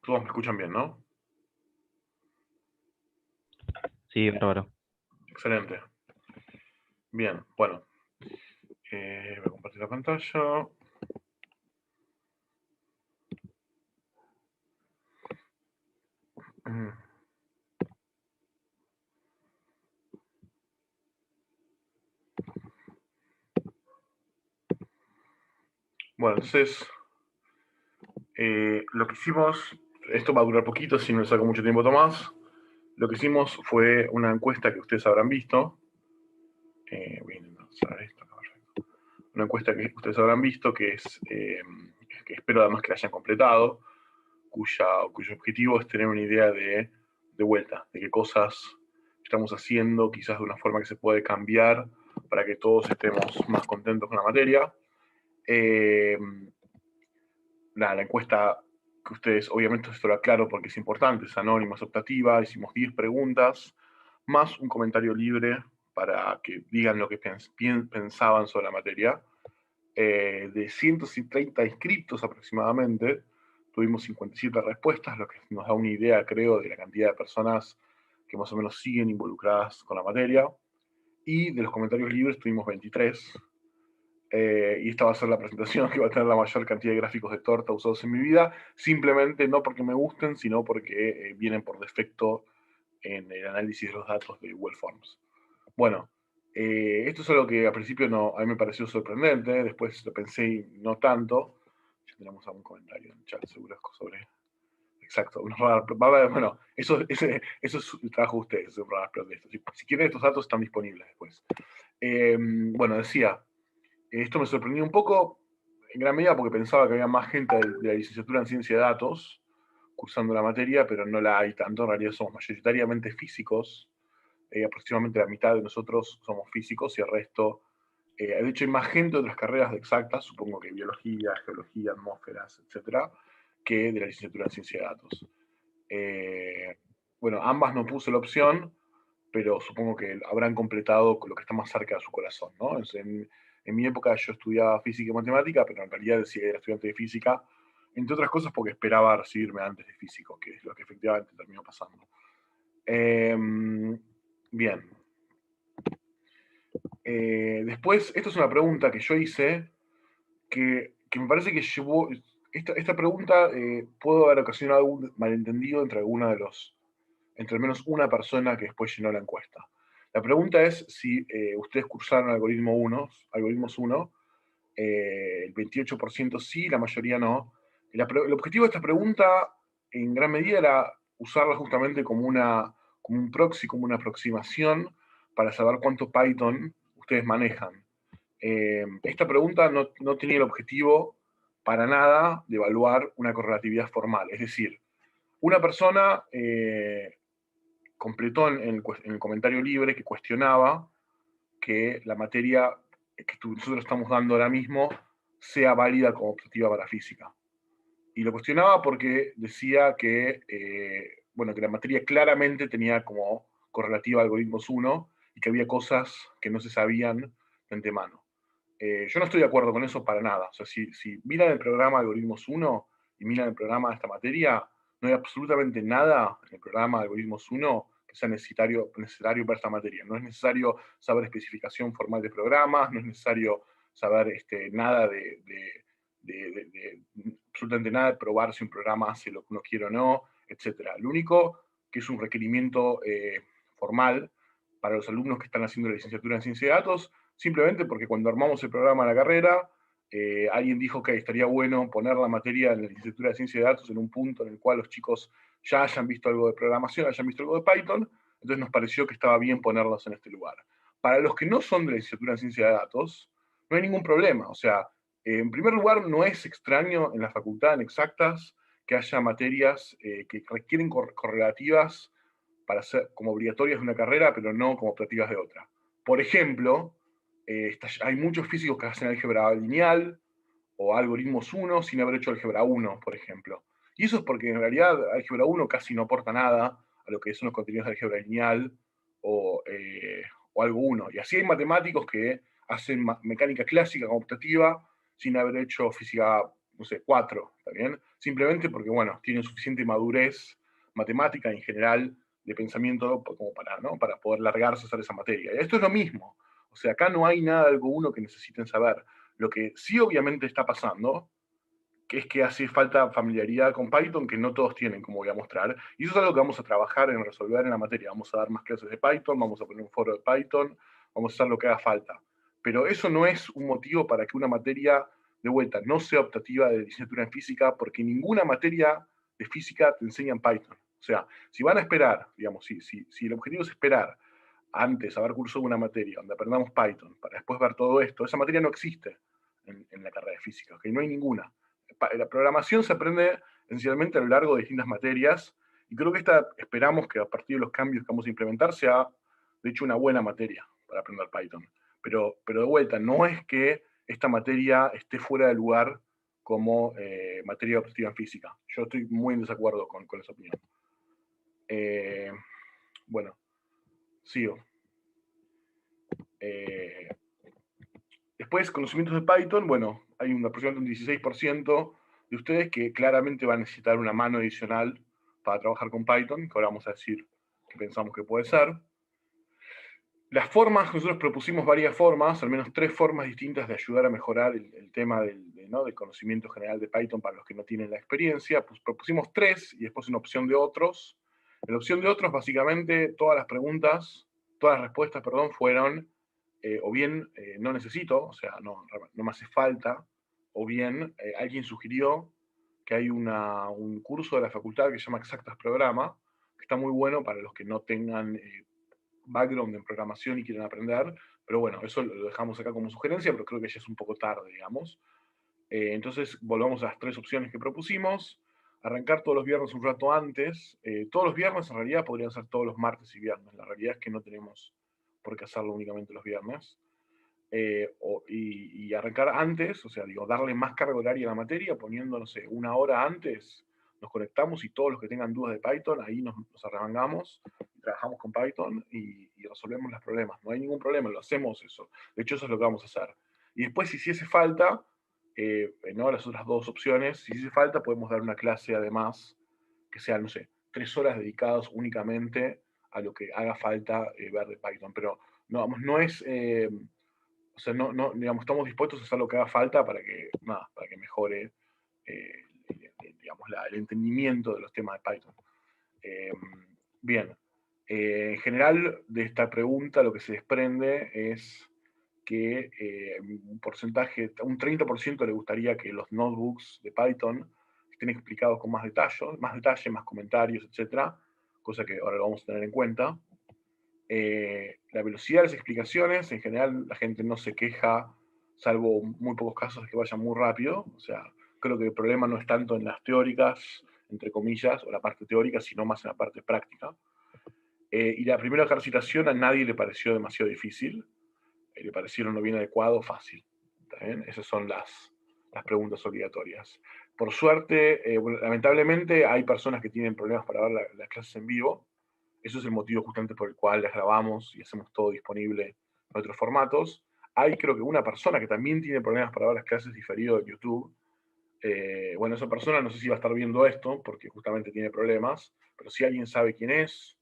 Todos me escuchan bien, ¿no? Sí, bárbaro. Excelente. Bien, bueno. Voy a compartir la pantalla. Mm. Bueno, entonces, lo que hicimos, esto va a durar poquito, si no le saco mucho tiempo a Tomás. Lo que hicimos fue una encuesta que ustedes habrán visto. Voy a intentar usar esto, perfecto. Una encuesta que ustedes habrán visto, que espero además que la hayan completado, cuyo objetivo es tener una idea de vuelta, de qué cosas estamos haciendo, quizás de una forma que se puede cambiar para que todos estemos más contentos con la materia. Eh, la encuesta que ustedes, obviamente esto lo aclaro porque es importante, es anónima, es optativa, hicimos 10 preguntas, más un comentario libre para que digan lo que pensaban sobre la materia. De 130 inscritos aproximadamente, tuvimos 57 respuestas, lo que nos da una idea, creo, de la cantidad de personas que más o menos siguen involucradas con la materia. Y de los comentarios libres tuvimos 23. Y esta va a ser la presentación que va a tener la mayor cantidad de gráficos de torta usados en mi vida, simplemente no porque me gusten, sino porque vienen por defecto en el análisis de los datos de Google Forms. Bueno, esto es algo que al principio a mí me pareció sorprendente, después lo pensé y no tanto. Ya tenemos algún comentario en el chat, seguro sobre... Exacto, bueno, eso es el trabajo de ustedes, es un radar de esto. Si quieren estos datos están disponibles después. Bueno, decía, esto me sorprendió un poco, en gran medida porque pensaba que había más gente de la licenciatura en ciencia de datos cursando la materia, pero no la hay tanto. En realidad somos mayoritariamente físicos. Aproximadamente la mitad de nosotros somos físicos y el resto, de hecho hay más gente de otras carreras de exactas, supongo que biología, geología, atmósferas, etcétera, que de la licenciatura en ciencia de datos. Eh, bueno, ambas no puse la opción, pero supongo que habrán completado con lo que está más cerca de su corazón, ¿no? En mi época yo estudiaba física y matemática, pero en realidad decía que era estudiante de física, entre otras cosas porque esperaba recibirme antes de físico, que es lo que efectivamente terminó pasando. Bien. Después, esto es una pregunta que yo hice, que me parece que llevó... Esta pregunta pudo haber ocasionado algún malentendido entre al menos una persona que después llenó la encuesta. La pregunta es si ustedes cursaron algoritmos 1, el 28% sí, la mayoría no. El objetivo de esta pregunta, en gran medida, era usarla justamente como un proxy, como una aproximación para saber cuánto Python ustedes manejan. Esta pregunta no tenía el objetivo para nada de evaluar una correlatividad formal. Es decir, una persona completó en el comentario libre que cuestionaba que la materia que nosotros estamos dando ahora mismo sea válida como optativa para física. Y lo cuestionaba porque decía que, bueno, que la materia claramente tenía como correlativa algoritmos 1 y que había cosas que no se sabían de antemano. Yo no estoy de acuerdo con eso para nada. O sea, si miran el programa Algoritmos 1 y miran el programa de esta materia, no hay absolutamente nada en el programa Algoritmos 1 que sea necesario para esta materia. No es necesario saber especificación formal de programas, no es necesario saber nada absolutamente nada de probar si un programa hace lo que uno quiere o no, etc. Lo único que es un requerimiento formal para los alumnos que están haciendo la licenciatura en ciencia de datos, simplemente porque cuando armamos el programa de la carrera, alguien dijo que estaría bueno poner la materia en la licenciatura de ciencia de datos en un punto en el cual los chicos ya hayan visto algo de programación, hayan visto algo de Python, entonces nos pareció que estaba bien ponerlos en este lugar. Para los que no son de la licenciatura en ciencia de datos, no hay ningún problema. O sea, en primer lugar, no es extraño en la facultad en exactas que haya materias que requieren correlativas para ser como obligatorias de una carrera, pero no como optativas de otra. Por ejemplo, hay muchos físicos que hacen álgebra lineal o algoritmos 1 sin haber hecho álgebra 1, por ejemplo. Y eso es porque en realidad álgebra 1 casi no aporta nada a lo que son los contenidos de álgebra lineal o algo 1. Y así hay matemáticos que hacen mecánica clásica como optativa sin haber hecho física no sé, 4, ¿está bien? Simplemente porque, bueno, tienen suficiente madurez matemática en general de pensamiento como para, ¿no? Para poder largarse a hacer esa materia. Y esto es lo mismo. O sea, acá no hay nada algo uno que necesiten saber. Lo que sí obviamente está pasando, que es que hace falta familiaridad con Python que no todos tienen, como voy a mostrar. Y eso es algo que vamos a trabajar en resolver en la materia. Vamos a dar más clases de Python, vamos a poner un foro de Python, vamos a hacer lo que haga falta. Pero eso no es un motivo para que una materia, de vuelta, no sea optativa de licenciatura en física, porque ninguna materia de física te enseña en Python. O sea, si van a esperar, digamos, si el objetivo es esperar antes haber cursado una materia donde aprendamos Python para después ver todo esto, esa materia no existe en la carrera de física, ¿okay? No hay ninguna. La programación se aprende esencialmente a lo largo de distintas materias y creo que esta esperamos que a partir de los cambios que vamos a implementar sea, de hecho, una buena materia para aprender Python. Pero de vuelta, no es que esta materia esté fuera de lugar como materia optativa en física. Yo estoy muy en desacuerdo con esa opinión. Bueno, sigo. Después, conocimientos de Python, bueno, hay aproximadamente un 16% de ustedes que claramente van a necesitar una mano adicional para trabajar con Python, que ahora vamos a decir que pensamos que puede ser. Las formas, nosotros propusimos varias formas, al menos 3 formas distintas de ayudar a mejorar el tema del conocimiento general de Python para los que no tienen la experiencia. Pues propusimos 3 y después una opción de otros. En la opción de otros, básicamente, todas las respuestas, perdón, fueron o bien no necesito, o sea, no me hace falta, o bien alguien sugirió que hay un curso de la facultad que se llama Exactas Programa, que está muy bueno para los que no tengan background en programación y quieren aprender, pero bueno, eso lo dejamos acá como sugerencia, pero creo que ya es un poco tarde, digamos. Entonces, volvamos a las 3 opciones que propusimos. Arrancar todos los viernes un rato antes. Todos los viernes, en realidad, podrían ser todos los martes y viernes. La realidad es que no tenemos por qué hacerlo únicamente los viernes. Y arrancar antes, o sea, digo, darle más carga horaria a la materia, poniendo, no sé, una hora antes, nos conectamos y todos los que tengan dudas de Python, ahí nos arremangamos, trabajamos con Python y resolvemos los problemas. No hay ningún problema, lo hacemos eso. De hecho, eso es lo que vamos a hacer. Y después, si hace falta, no las otras 2 opciones, si hace falta, podemos dar una clase además, que sea, no sé, 3 horas dedicadas únicamente a lo que haga falta ver de Python. Pero no, vamos, no es... o sea, digamos, estamos dispuestos a hacer lo que haga falta para que mejore, digamos, el entendimiento de los temas de Python. Bien. En general, de esta pregunta lo que se desprende es que un porcentaje, un 30% le gustaría que los notebooks de Python estén explicados con más detalle, más comentarios, etcétera, cosa que ahora lo vamos a tener en cuenta. La velocidad de las explicaciones, en general la gente no se queja, salvo muy pocos casos de que vayan muy rápido. O sea, creo que el problema no es tanto en las teóricas, entre comillas, o la parte teórica, sino más en la parte práctica. Y la primera ejercitación a nadie le pareció demasiado difícil, le parecieron lo bien adecuado, fácil. ¿Está bien? Esas son las preguntas obligatorias. Por suerte, bueno, lamentablemente hay personas que tienen problemas para ver las clases en vivo. Eso es el motivo justamente por el cual las grabamos y hacemos todo disponible en otros formatos. Hay creo que una persona que también tiene problemas para ver las clases diferido en YouTube. Bueno, esa persona no sé si va a estar viendo esto porque justamente tiene problemas, pero si alguien sabe quién es,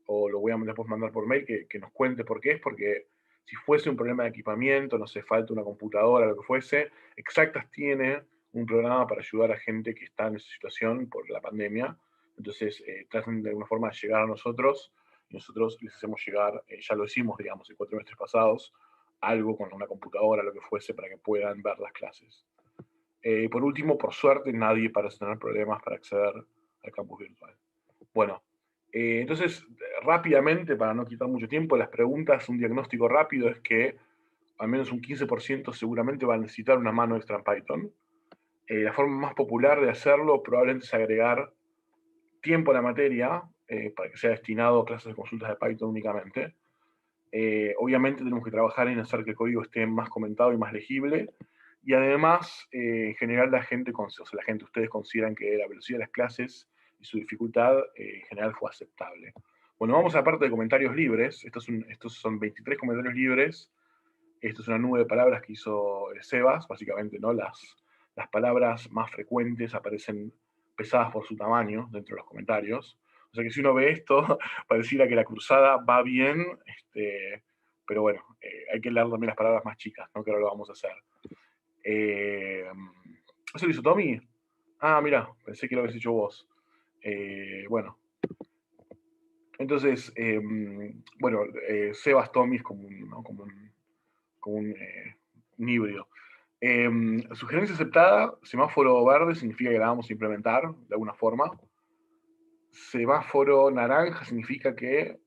o lo voy a después mandar por mail, que nos cuente por qué es, porque si fuese un problema de equipamiento, no sé, falta una computadora, lo que fuese, Exactas tiene un programa para ayudar a gente que está en esa situación por la pandemia. Entonces, tratan de alguna forma de llegar a nosotros y nosotros les hacemos llegar, ya lo hicimos, digamos, en 4 meses pasados, algo con una computadora, lo que fuese, para que puedan ver las clases. Por último, por suerte, nadie parece tener problemas para acceder al campus virtual. Bueno, entonces, rápidamente, para no quitar mucho tiempo, las preguntas, un diagnóstico rápido es que al menos un 15% seguramente va a necesitar una mano extra en Python. La forma más popular de hacerlo probablemente es agregar tiempo a la materia para que sea destinado a clases de consultas de Python únicamente. Obviamente tenemos que trabajar en hacer que el código esté más comentado y más legible. Y además, en general, ustedes consideran que la velocidad de las clases y su dificultad en general fue aceptable. Bueno, vamos a la parte de comentarios libres. Estos son 23 comentarios libres. Esto es una nube de palabras que hizo Sebas, básicamente, ¿no? Las las palabras más frecuentes aparecen pesadas por su tamaño dentro de los comentarios. O sea que si uno ve esto, pareciera que la cruzada va bien, pero bueno, hay que leer también las palabras más chicas, ¿no? Que ahora lo vamos a hacer. ¿Eso lo hizo Tommy? Ah, mira, pensé que lo habías hecho vos. Bueno, entonces, bueno, Sebas Tommy es como un, ¿no? Un híbrido. Sugerencia aceptada, semáforo verde significa que la vamos a implementar de alguna forma. Semáforo naranja significa que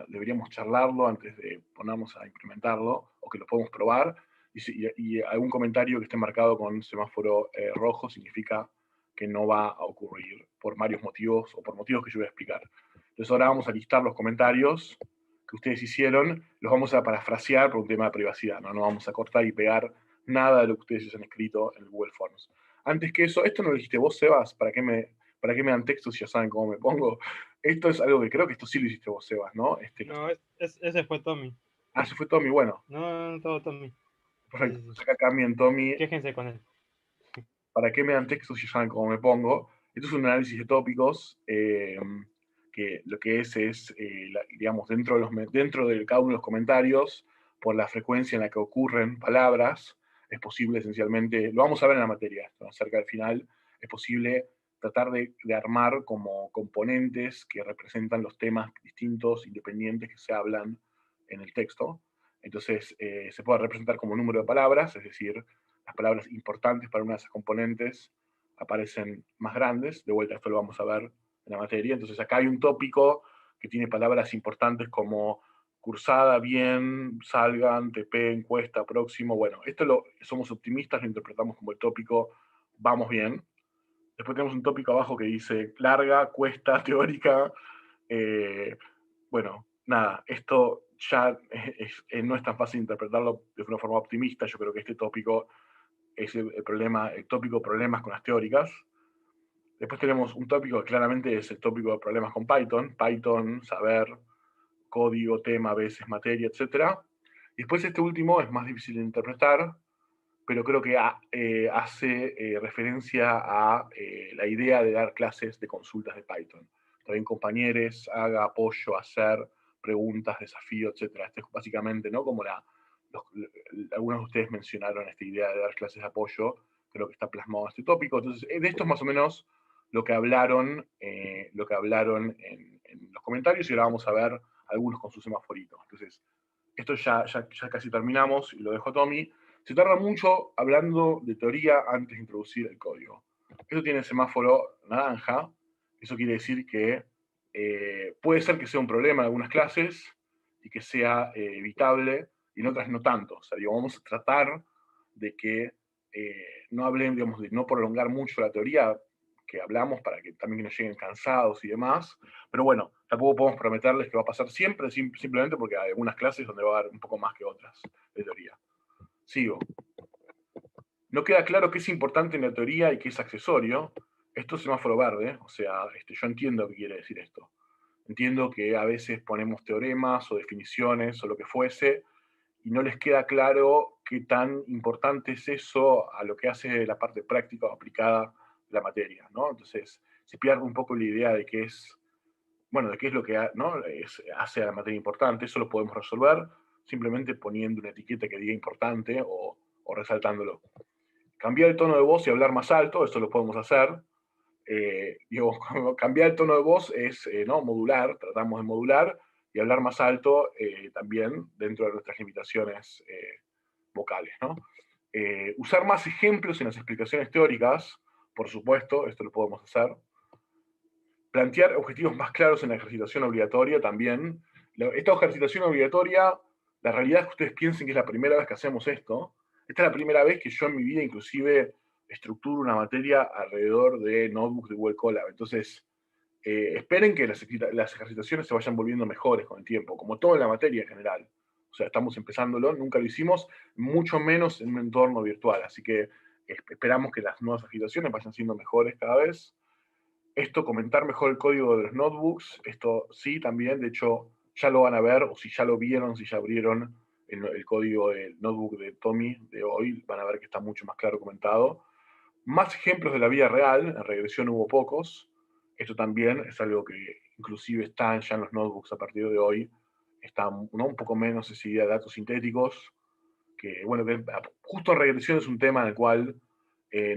deberíamos charlarlo antes de ponernos a implementarlo o que lo podemos probar. Y algún comentario que esté marcado con semáforo rojo significa que no va a ocurrir por varios motivos o por motivos que yo voy a explicar. Entonces ahora vamos a listar los comentarios que ustedes hicieron, los vamos a parafrasear por un tema de privacidad, ¿no? No vamos a cortar y pegar nada de lo que ustedes han escrito en el Google Forms. Antes que eso, esto no lo dijiste vos, Sebas, ¿para qué me dan textos si ya saben cómo me pongo? Esto es algo que creo que esto sí lo hiciste vos, Sebas, ¿no? No, ese fue Tommy. Ah, se fue Tommy, bueno. No, todo Tommy. Perfecto. Sí, sí, sí. Acá cambien Tommy. Quéjense con él. ¿Para qué me dan textos si ya saben cómo me pongo? Esto es un análisis de tópicos que lo que es, digamos, dentro de cada uno de los comentarios, por la frecuencia en la que ocurren palabras, es posible esencialmente, lo vamos a ver en la materia, esto, cerca del final, es posible tratar de armar como componentes que representan los temas distintos, independientes que se hablan en el texto. Entonces, se puede representar como número de palabras, es decir, las palabras importantes para una de esas componentes aparecen más grandes. De vuelta, esto lo vamos a ver en la materia. Entonces, acá hay un tópico que tiene palabras importantes como cursada, bien, salgan, TP, encuesta, próximo. Bueno, somos optimistas, lo interpretamos como el tópico vamos bien. Después tenemos un tópico abajo que dice larga, cuesta, teórica. Bueno, nada, esto ya no es tan fácil interpretarlo de una forma optimista. Yo creo que este tópico es el tópico problemas con las teóricas. Después tenemos un tópico que claramente es el tópico de problemas con Python. Python, saber, código, tema, a veces materia, etc. Y después este último es más difícil de interpretar, pero creo que hace referencia a la idea de dar clases de consultas de Python. También compañeros, haga, apoyo, hacer, preguntas, desafío, etc. Este es básicamente, ¿no? Como algunos de ustedes mencionaron esta idea de dar clases de apoyo, creo que está plasmado en este tópico. Entonces, de esto es más o menos lo que hablaron en los comentarios y ahora vamos a ver algunos con su semaforito. Entonces, esto ya casi terminamos y lo dejo a Tommy. Se tarda mucho hablando de teoría antes de introducir el código. Esto tiene semáforo naranja, eso quiere decir que puede ser que sea un problema en algunas clases y que sea evitable, y en otras no tanto. O sea, digo, vamos a tratar de que no hablen, digamos, de no prolongar mucho la teoría que hablamos para que también nos lleguen cansados y demás. Pero bueno, tampoco podemos prometerles que va a pasar siempre, simplemente porque hay algunas clases donde va a haber un poco más que otras de teoría. Sigo. No queda claro qué es importante en la teoría y qué es accesorio. Esto es semáforo verde, o sea, yo entiendo qué quiere decir esto. Entiendo que a veces ponemos teoremas o definiciones o lo que fuese y no les queda claro qué tan importante es eso a lo que hace la parte práctica o aplicada de la materia, ¿no? Entonces, se pierde un poco la idea de qué es, bueno, de qué es lo que hace a la materia importante. Eso lo podemos resolver simplemente poniendo una etiqueta que diga importante o resaltándolo. Cambiar el tono de voz y hablar más alto, eso lo podemos hacer. Digo, cambiar el tono de voz es ¿no? modular, tratamos de modular y hablar más alto también dentro de nuestras limitaciones vocales, ¿no? Usar más ejemplos en las explicaciones teóricas, por supuesto, esto lo podemos hacer. Plantear objetivos más claros en la ejercitación obligatoria también. Esta ejercitación obligatoria, la realidad es que ustedes piensen que es la primera vez que hacemos esto. Esta es la primera vez que yo en mi vida inclusive estructuro una materia alrededor de notebooks de Google Colab. Entonces, esperen que las ejercitaciones se vayan volviendo mejores con el tiempo, como todo en la materia en general. O sea, estamos empezándolo, nunca lo hicimos, mucho menos en un entorno virtual. Así que esperamos que las nuevas ejercitaciones vayan siendo mejores cada vez. Esto, comentar mejor el código de los notebooks, esto sí también, de hecho, ya lo van a ver, o si ya lo vieron, si ya abrieron el código del notebook de Tommy de hoy, van a ver que está mucho más claro comentado. Más ejemplos de la vida real, en regresión hubo pocos. Esto también es algo que inclusive está ya en los notebooks a partir de hoy. Está, ¿no?, un poco menos esa idea de datos sintéticos, que bueno, que justo en regresión es un tema en el cual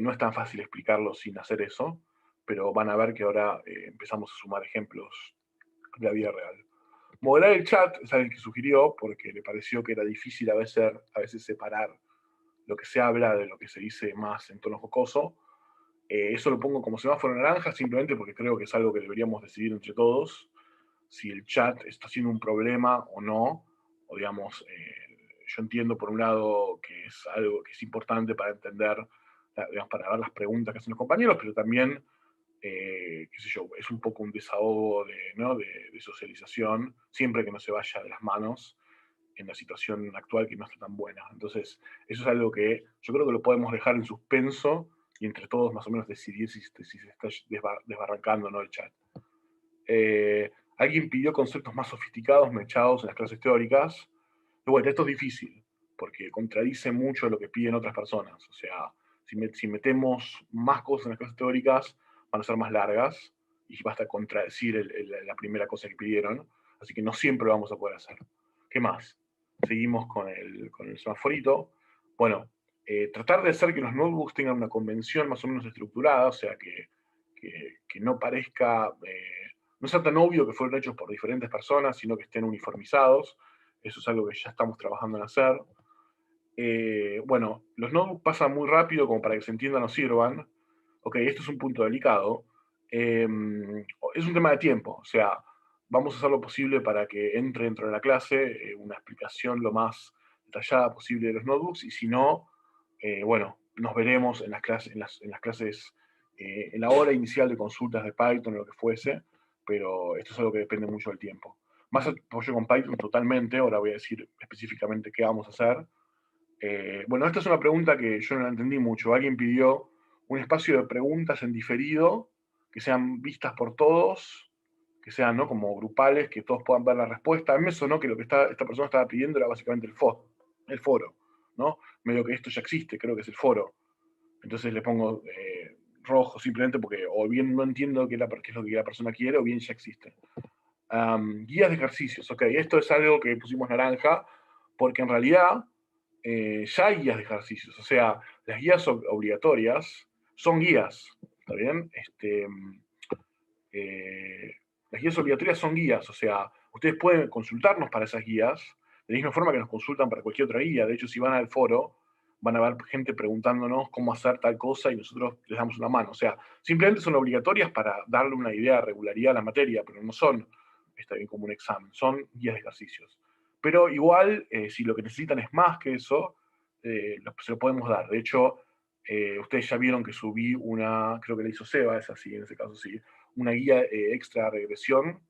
no es tan fácil explicarlo sin hacer eso, pero van a ver que ahora empezamos a sumar ejemplos de la vida real. Modelar el chat es algo que sugirió porque le pareció que era difícil a veces separar lo que se habla de lo que se dice más en tono jocoso. Eso lo pongo como semáforo naranja simplemente porque creo que es algo que deberíamos decidir entre todos, si el chat está siendo un problema o no, o digamos, yo entiendo por un lado que es algo que es importante para entender, digamos, para ver las preguntas que hacen los compañeros, pero también, qué sé yo, es un poco un desahogo de, ¿no?, de socialización, siempre que no se vaya de las manos en la situación actual que no está tan buena. Entonces, eso es algo que yo creo que lo podemos dejar en suspenso y entre todos más o menos decidir si se está desbarrancando o no el chat. Alguien pidió conceptos más sofisticados, mechados en las clases teóricas. Y bueno, esto es difícil, porque contradice mucho lo que piden otras personas. O sea, si metemos más cosas en las clases teóricas, van a ser más largas y basta contradecir la primera cosa que pidieron. Así que no siempre lo vamos a poder hacer. ¿Qué más? Seguimos con el semaforito. Bueno, tratar de hacer que los notebooks tengan una convención más o menos estructurada, o sea, que no parezca, no sea tan obvio que fueron hechos por diferentes personas, sino que estén uniformizados. Eso es algo que ya estamos trabajando en hacer. Bueno, los notebooks pasan muy rápido como para que se entiendan o sirvan. Ok, esto es un punto delicado. Es un tema de tiempo, o sea, vamos a hacer lo posible para que entre dentro de la clase una explicación lo más detallada posible de los notebooks, y si no, bueno, nos veremos en las clases, en la hora inicial de consultas de Python o lo que fuese, pero esto es algo que depende mucho del tiempo. Más apoyo con Python totalmente, ahora voy a decir específicamente qué vamos a hacer. Bueno, esta es una pregunta que yo no la entendí mucho. Alguien pidió un espacio de preguntas en diferido, que sean vistas por todos, que sean, ¿no?, como grupales, que todos puedan ver la respuesta. A mí me sonó que lo que esta persona estaba pidiendo era básicamente el foro, ¿no? Medio que esto ya existe, creo que es el foro. Entonces le pongo rojo simplemente porque o bien no entiendo qué es lo que la persona quiere o bien ya existe. Guías de ejercicios, ok, esto es algo que pusimos naranja porque en realidad ya hay guías de ejercicios, o sea, las guías obligatorias son guías, ¿está bien? Las guías obligatorias son guías, o sea, ustedes pueden consultarnos para esas guías, de la misma forma que nos consultan para cualquier otra guía. De hecho, si van al foro, van a ver gente preguntándonos cómo hacer tal cosa y nosotros les damos una mano. O sea, simplemente son obligatorias para darle una idea de regularidad a la materia, pero no son, está bien, como un examen, son guías de ejercicios. Pero igual, si lo que necesitan es más que eso, se lo podemos dar. De hecho, ustedes ya vieron que subí una, creo que la hizo Seba, es así, en ese caso sí, una guía extra regresión,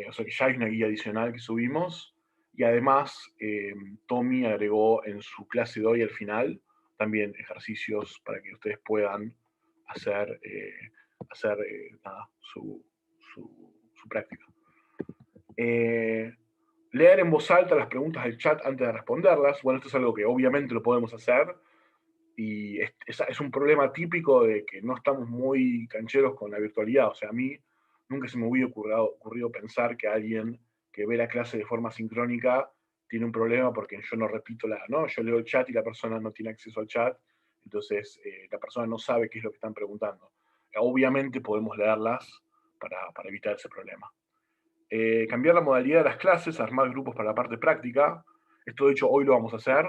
o sea que ya hay una guía adicional que subimos, y además Tommy agregó en su clase de hoy al final también ejercicios para que ustedes puedan hacer, nada, su práctica. Leer en voz alta las preguntas del chat antes de responderlas. Bueno, esto es algo que obviamente lo podemos hacer, y es un problema típico de que no estamos muy cancheros con la virtualidad. O sea, a mí nunca se me hubiera ocurrido pensar que alguien que ve la clase de forma sincrónica tiene un problema porque yo no repito ¿no? Yo leo el chat y la persona no tiene acceso al chat, entonces la persona no sabe qué es lo que están preguntando. Obviamente podemos leerlas para evitar ese problema. Cambiar la modalidad de las clases, armar grupos para la parte práctica. Esto de hecho hoy lo vamos a hacer.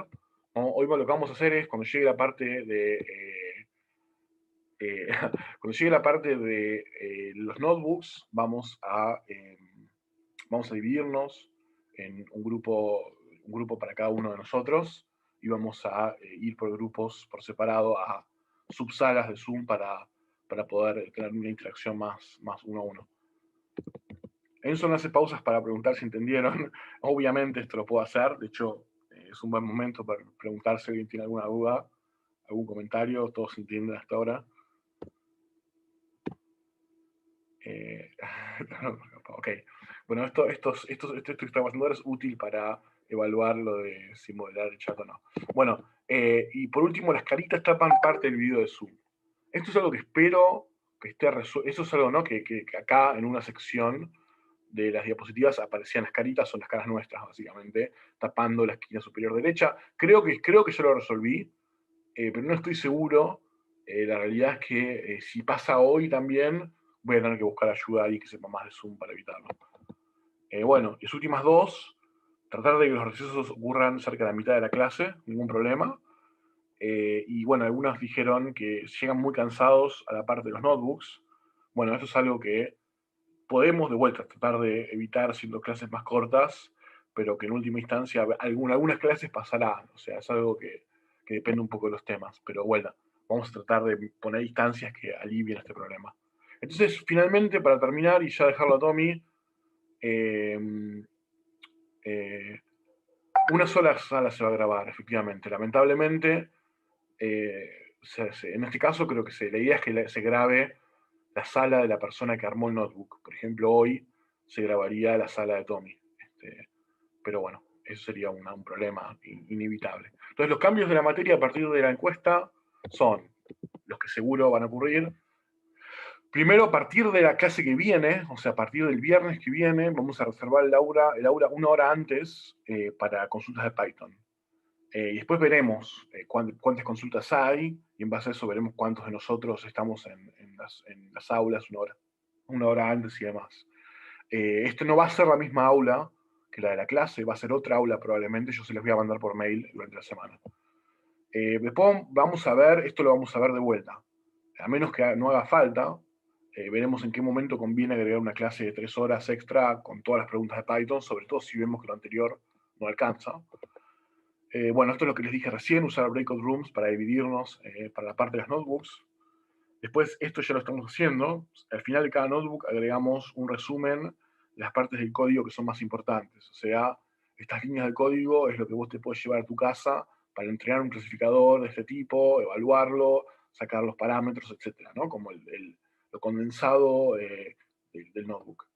¿No? Hoy lo que vamos a hacer es, cuando llegue la parte de cuando llegue la parte de los notebooks, vamos a dividirnos en un grupo para cada uno de nosotros, y vamos a ir por grupos por separado a subsalas de Zoom para poder tener una interacción más uno a uno. Enzo no hace pausas para preguntar si entendieron. Obviamente esto lo puedo hacer, de hecho es un buen momento para preguntar si alguien tiene alguna duda, algún comentario. Todos entienden hasta ahora. Ok, bueno, esto que estamos haciendo ahora es útil para evaluar lo de si modelar el chat o no. Bueno, Y por último, las caritas tapan parte del video de Zoom. Esto es algo que espero que esté resuelto. Eso es algo, ¿no? Que acá en una sección de las diapositivas aparecían las caritas, son las caras nuestras, básicamente, tapando la esquina superior derecha. Creo que yo lo resolví, pero no estoy seguro. La realidad es que si pasa hoy también, voy a tener que buscar ayuda a alguien que sepa más de Zoom para evitarlo. Bueno, las últimas dos, tratar de que los recesos ocurran cerca de la mitad de la clase, ningún problema. Y bueno, algunos dijeron que llegan muy cansados a la parte de los notebooks. Bueno, esto es algo que podemos de vuelta tratar de evitar siendo clases más cortas, pero que en última instancia algunas clases pasarán. O sea, es algo que depende un poco de los temas. Pero bueno, vamos a tratar de poner distancias que alivien este problema. Entonces, finalmente, para terminar y ya dejarlo a Tommy, una sola sala se va a grabar, efectivamente. Lamentablemente, en este caso creo que la idea es que se grabe la sala de la persona que armó el notebook. Por ejemplo, hoy se grabaría la sala de Tommy. Pero bueno, eso sería un problema inevitable. Entonces, los cambios de la materia a partir de la encuesta son los que seguro van a ocurrir. Primero, a partir de la clase que viene, o sea, a partir del viernes que viene, vamos a reservar el aula una hora antes para consultas de Python. Y después veremos cuántas consultas hay, y en base a eso veremos cuántos de nosotros estamos en las aulas una hora antes y demás. Esto no va a ser la misma aula que la de la clase, va a ser otra aula probablemente, yo se les voy a mandar por mail durante la semana. Después vamos a ver, esto lo vamos a ver de vuelta. A menos que no haga falta, veremos en qué momento conviene agregar una clase de 3 horas extra con todas las preguntas de Python, sobre todo si vemos que lo anterior no alcanza. Bueno, esto es lo que les dije recién, usar breakout rooms para dividirnos para la parte de las notebooks. Después, esto ya lo estamos haciendo. Al final de cada notebook agregamos un resumen de las partes del código que son más importantes. O sea, estas líneas de código es lo que vos te puedes llevar a tu casa para entrenar un clasificador de este tipo, evaluarlo, sacar los parámetros, etcétera, ¿no? Como lo condensado del notebook.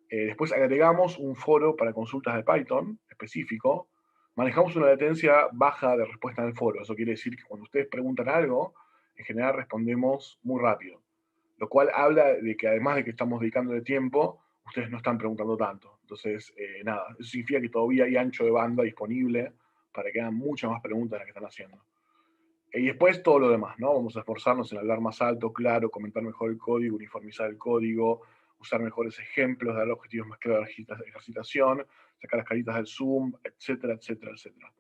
Después agregamos un foro para consultas de Python específico. Manejamos una latencia baja de respuesta en el foro. Eso quiere decir que cuando ustedes preguntan algo, en general respondemos muy rápido. Lo cual habla de que además de que estamos dedicando de tiempo, ustedes no están preguntando tanto. Entonces, nada, eso significa que todavía hay ancho de banda disponible para que hagan muchas más preguntas de las que están haciendo. Y después todo lo demás, ¿no? Vamos a esforzarnos en hablar más alto, claro, comentar mejor el código, uniformizar el código, usar mejores ejemplos, dar objetivos más claros de ejercitación, sacar las caritas del Zoom, etcétera, etcétera, etcétera.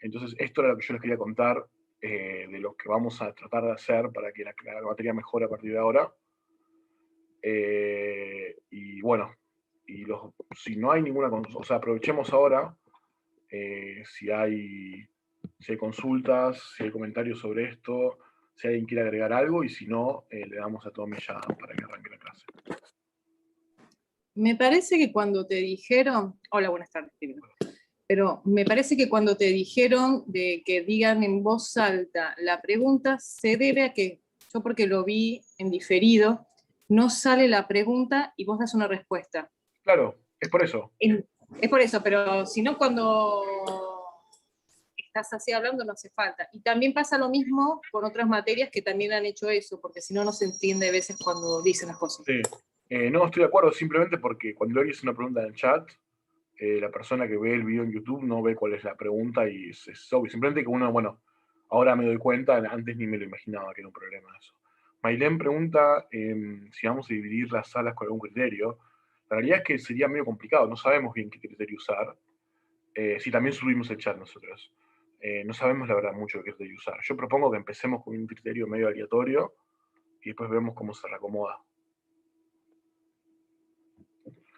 Entonces, esto era lo que yo les quería contar de lo que vamos a tratar de hacer para que la materia mejore a partir de ahora. Y bueno, si no hay ninguna, o sea, aprovechemos ahora, si hay consultas, si hay comentarios sobre esto, si alguien quiere agregar algo, y si no, le damos a Tommy ya para que arranque la clase. Me parece que cuando te dijeron, hola, buenas tardes, primero. Pero me parece que cuando te dijeron de que digan en voz alta la pregunta, se debe a que, yo porque lo vi en diferido, no sale la pregunta y vos das una respuesta. Claro, es por eso. Es por eso, pero si no, cuando estás así hablando no hace falta. Y también pasa lo mismo con otras materias que también han hecho eso, porque si no, no se entiende a veces cuando dicen las cosas. Sí. No estoy de acuerdo, simplemente porque cuando Lori hace una pregunta en el chat, la persona que ve el video en YouTube no ve cuál es la pregunta y es obvio. Simplemente que uno, bueno, ahora me doy cuenta, antes ni me lo imaginaba que era un problema eso. Mailén pregunta si vamos a dividir las salas con algún criterio. La realidad es que sería medio complicado, no sabemos bien qué criterio usar. Si también subimos el chat nosotros. No sabemos la verdad mucho qué criterio usar. Yo propongo que empecemos con un criterio medio aleatorio y después vemos cómo se reacomoda.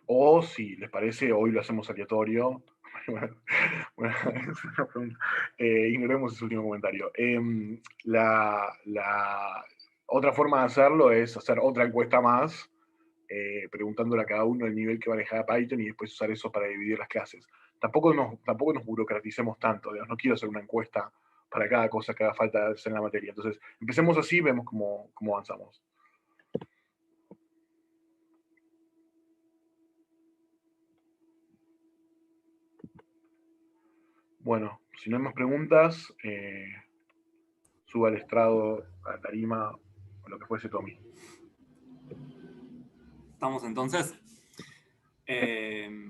O si les parece, hoy lo hacemos aleatorio. Bueno, es una pregunta. Ignoremos ese último comentario. La otra forma de hacerlo es hacer otra encuesta más, preguntándole a cada uno el nivel que maneja Python y después usar eso para dividir las clases. Tampoco nos burocraticemos tanto. Digamos, no quiero hacer una encuesta para cada cosa que haga falta hacer en la materia. Entonces, empecemos así y vemos cómo avanzamos. Bueno, si no hay más preguntas, suba al estrado, a la tarima, o lo que fuese Tommy. ¿Estamos entonces?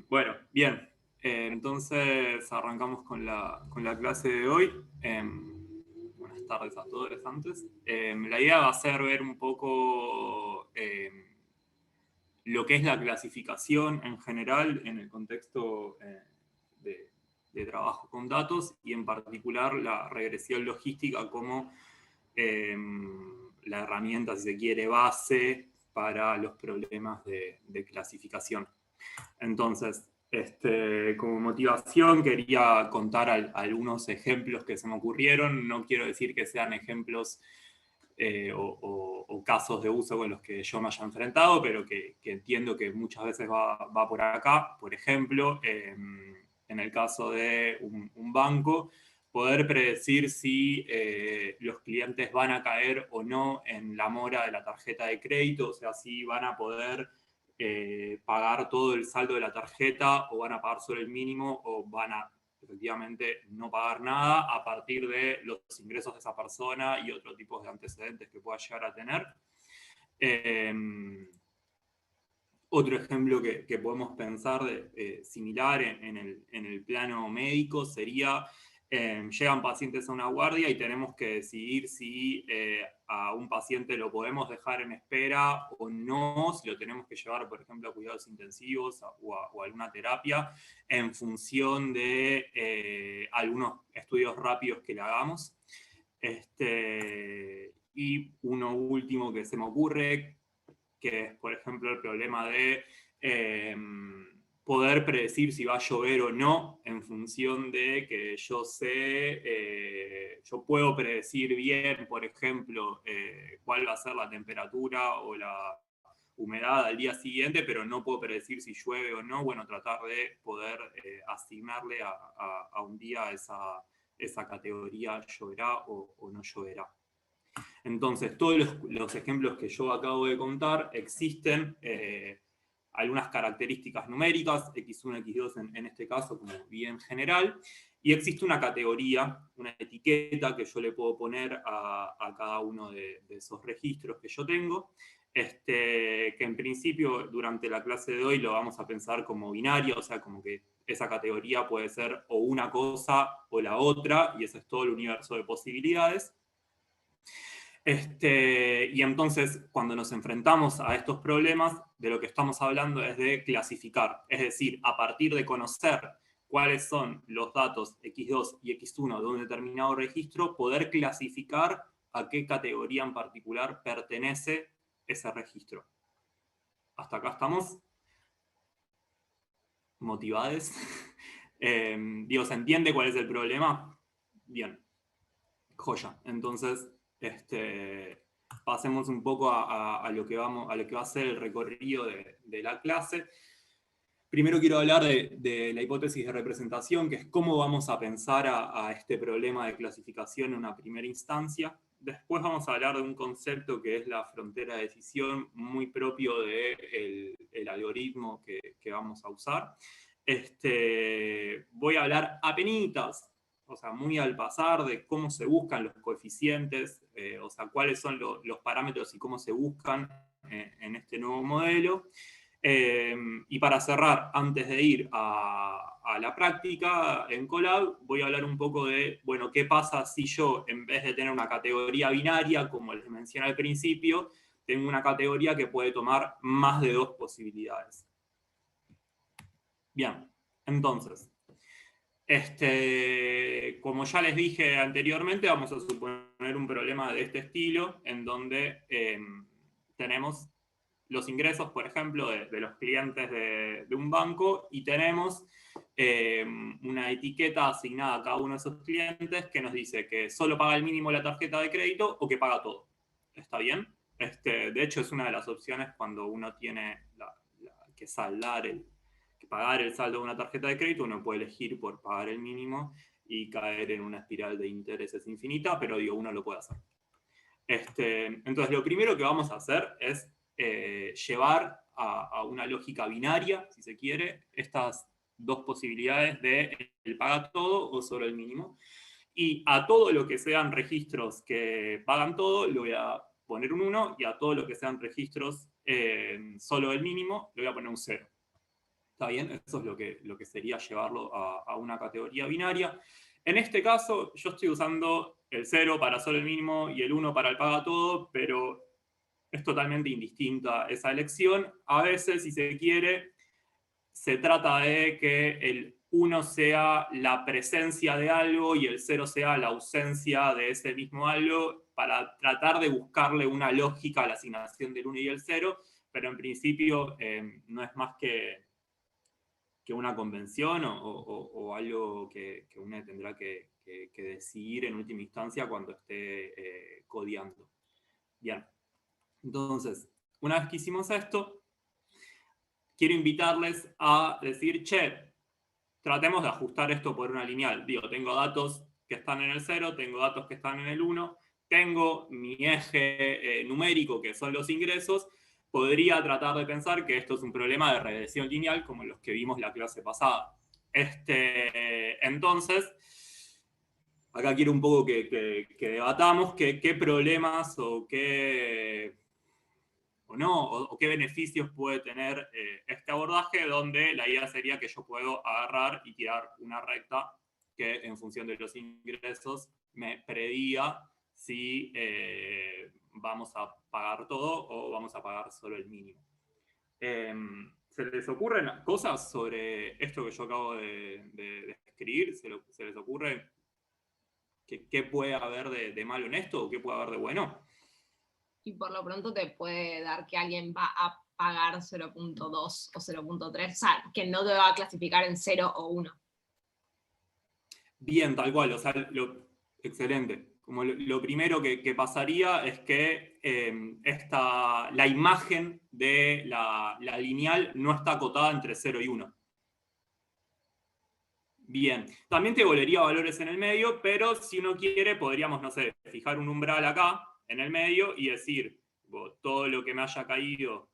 Bueno, bien. Entonces arrancamos con la clase de hoy. Buenas tardes a todos antes. La idea va a ser ver un poco lo que es la clasificación en general en el contexto de trabajo con datos y en particular la regresión logística como la herramienta, si se quiere, base para los problemas de clasificación. Entonces, como motivación quería contar algunos ejemplos que se me ocurrieron. No quiero decir que sean ejemplos o casos de uso con los que yo me haya enfrentado, pero que entiendo que muchas veces va por acá. Por ejemplo, en el caso de un banco, poder predecir si los clientes van a caer o no en la mora de la tarjeta de crédito, o sea, si van a poder pagar todo el saldo de la tarjeta o van a pagar solo el mínimo o van a efectivamente no pagar nada a partir de los ingresos de esa persona y otros tipos de antecedentes que pueda llegar a tener. Otro ejemplo que podemos pensar similar en el plano médico sería, llegan pacientes a una guardia y tenemos que decidir si a un paciente lo podemos dejar en espera o no, si lo tenemos que llevar, por ejemplo, a cuidados intensivos o a alguna terapia, en función de algunos estudios rápidos que le hagamos. Y uno último que se me ocurre, que es, por ejemplo, el problema de poder predecir si va a llover o no, en función de que yo sé, yo puedo predecir bien, por ejemplo, cuál va a ser la temperatura o la humedad al día siguiente, pero no puedo predecir si llueve o no. Bueno, tratar de poder asignarle a un día esa categoría, lloverá o no lloverá. Entonces, todos los ejemplos que yo acabo de contar existen algunas características numéricas, x1, x2 en este caso, como bien general, y existe una categoría, una etiqueta que yo le puedo poner a cada uno de esos registros que yo tengo, que en principio durante la clase de hoy lo vamos a pensar como binario, o sea, como que esa categoría puede ser o una cosa o la otra, y ese es todo el universo de posibilidades. Y entonces, cuando nos enfrentamos a estos problemas, de lo que estamos hablando es de clasificar. Es decir, a partir de conocer cuáles son los datos x2 y x1 de un determinado registro, poder clasificar a qué categoría en particular pertenece ese registro. ¿Hasta acá estamos? ¿Motivados? Digo, ¿se entiende cuál es el problema? Bien. Joya. Entonces, pasemos un poco a lo que va a ser el recorrido de la clase. Primero quiero hablar de la hipótesis de representación, que es cómo vamos a pensar a este problema de clasificación en una primera instancia. Después vamos a hablar de un concepto que es la frontera de decisión, muy propio del algoritmo que vamos a usar. Voy a hablar apenitas, o sea, muy al pasar, de cómo se buscan los coeficientes, o sea, cuáles son los parámetros y cómo se buscan en este nuevo modelo. Y para cerrar, antes de ir a la práctica en Colab, voy a hablar un poco de, bueno, qué pasa si yo, en vez de tener una categoría binaria, como les mencioné al principio, tengo una categoría que puede tomar más de 2 posibilidades. Bien, entonces, como ya les dije anteriormente, vamos a suponer un problema de este estilo, en donde tenemos los ingresos, por ejemplo, de los clientes de un banco, y tenemos una etiqueta asignada a cada uno de esos clientes que nos dice que solo paga el mínimo la tarjeta de crédito o que paga todo. ¿Está bien? De hecho, es una de las opciones cuando uno tiene que pagar el saldo de una tarjeta de crédito. Uno puede elegir por pagar el mínimo y caer en una espiral de intereses infinita, pero digo, uno lo puede hacer. Entonces, lo primero que vamos a hacer es llevar a una lógica binaria, si se quiere, estas 2 posibilidades de el paga todo o solo el mínimo. y a todo lo que sean registros que pagan todo, le voy a poner un 1, y a todo lo que sean registros solo del mínimo, le voy a poner un 0. ¿Está bien? Eso es lo que sería llevarlo a una categoría binaria. En este caso, yo estoy usando el 0 para solo el mínimo y el 1 para el paga todo, pero es totalmente indistinta esa elección. A veces, si se quiere, se trata de que el 1 sea la presencia de algo y el 0 sea la ausencia de ese mismo algo, para tratar de buscarle una lógica a la asignación del 1 y el 0, pero en principio no es más que una convención o algo que uno tendrá que decidir en última instancia cuando esté codeando. Bien, entonces, una vez que hicimos esto, quiero invitarles a decir, che, tratemos de ajustar esto por una lineal. Digo, tengo datos que están en el 0, tengo datos que están en el 1, tengo mi eje numérico, que son los ingresos. Podría tratar de pensar que esto es un problema de regresión lineal, como los que vimos la clase pasada. Entonces, acá quiero un poco que debatamos qué problemas o qué beneficios puede tener este abordaje, donde la idea sería que yo puedo agarrar y tirar una recta que en función de los ingresos me prediga si vamos a pagar todo o vamos a pagar solo el mínimo. ¿Se les ocurren cosas sobre esto que yo acabo de escribir? ¿Se les ocurre qué puede haber de malo en esto o qué puede haber de bueno? Y por lo pronto te puede dar que alguien va a pagar 0.2 o 0.3, o sea, que no te va a clasificar en 0 o 1. Bien, tal cual, o sea, excelente. Como lo primero que pasaría es que la imagen de la lineal no está acotada entre 0 y 1. Bien, también te volvería valores en el medio, pero si uno quiere, podríamos, no sé, fijar un umbral acá, en el medio, y decir, todo lo que me haya caído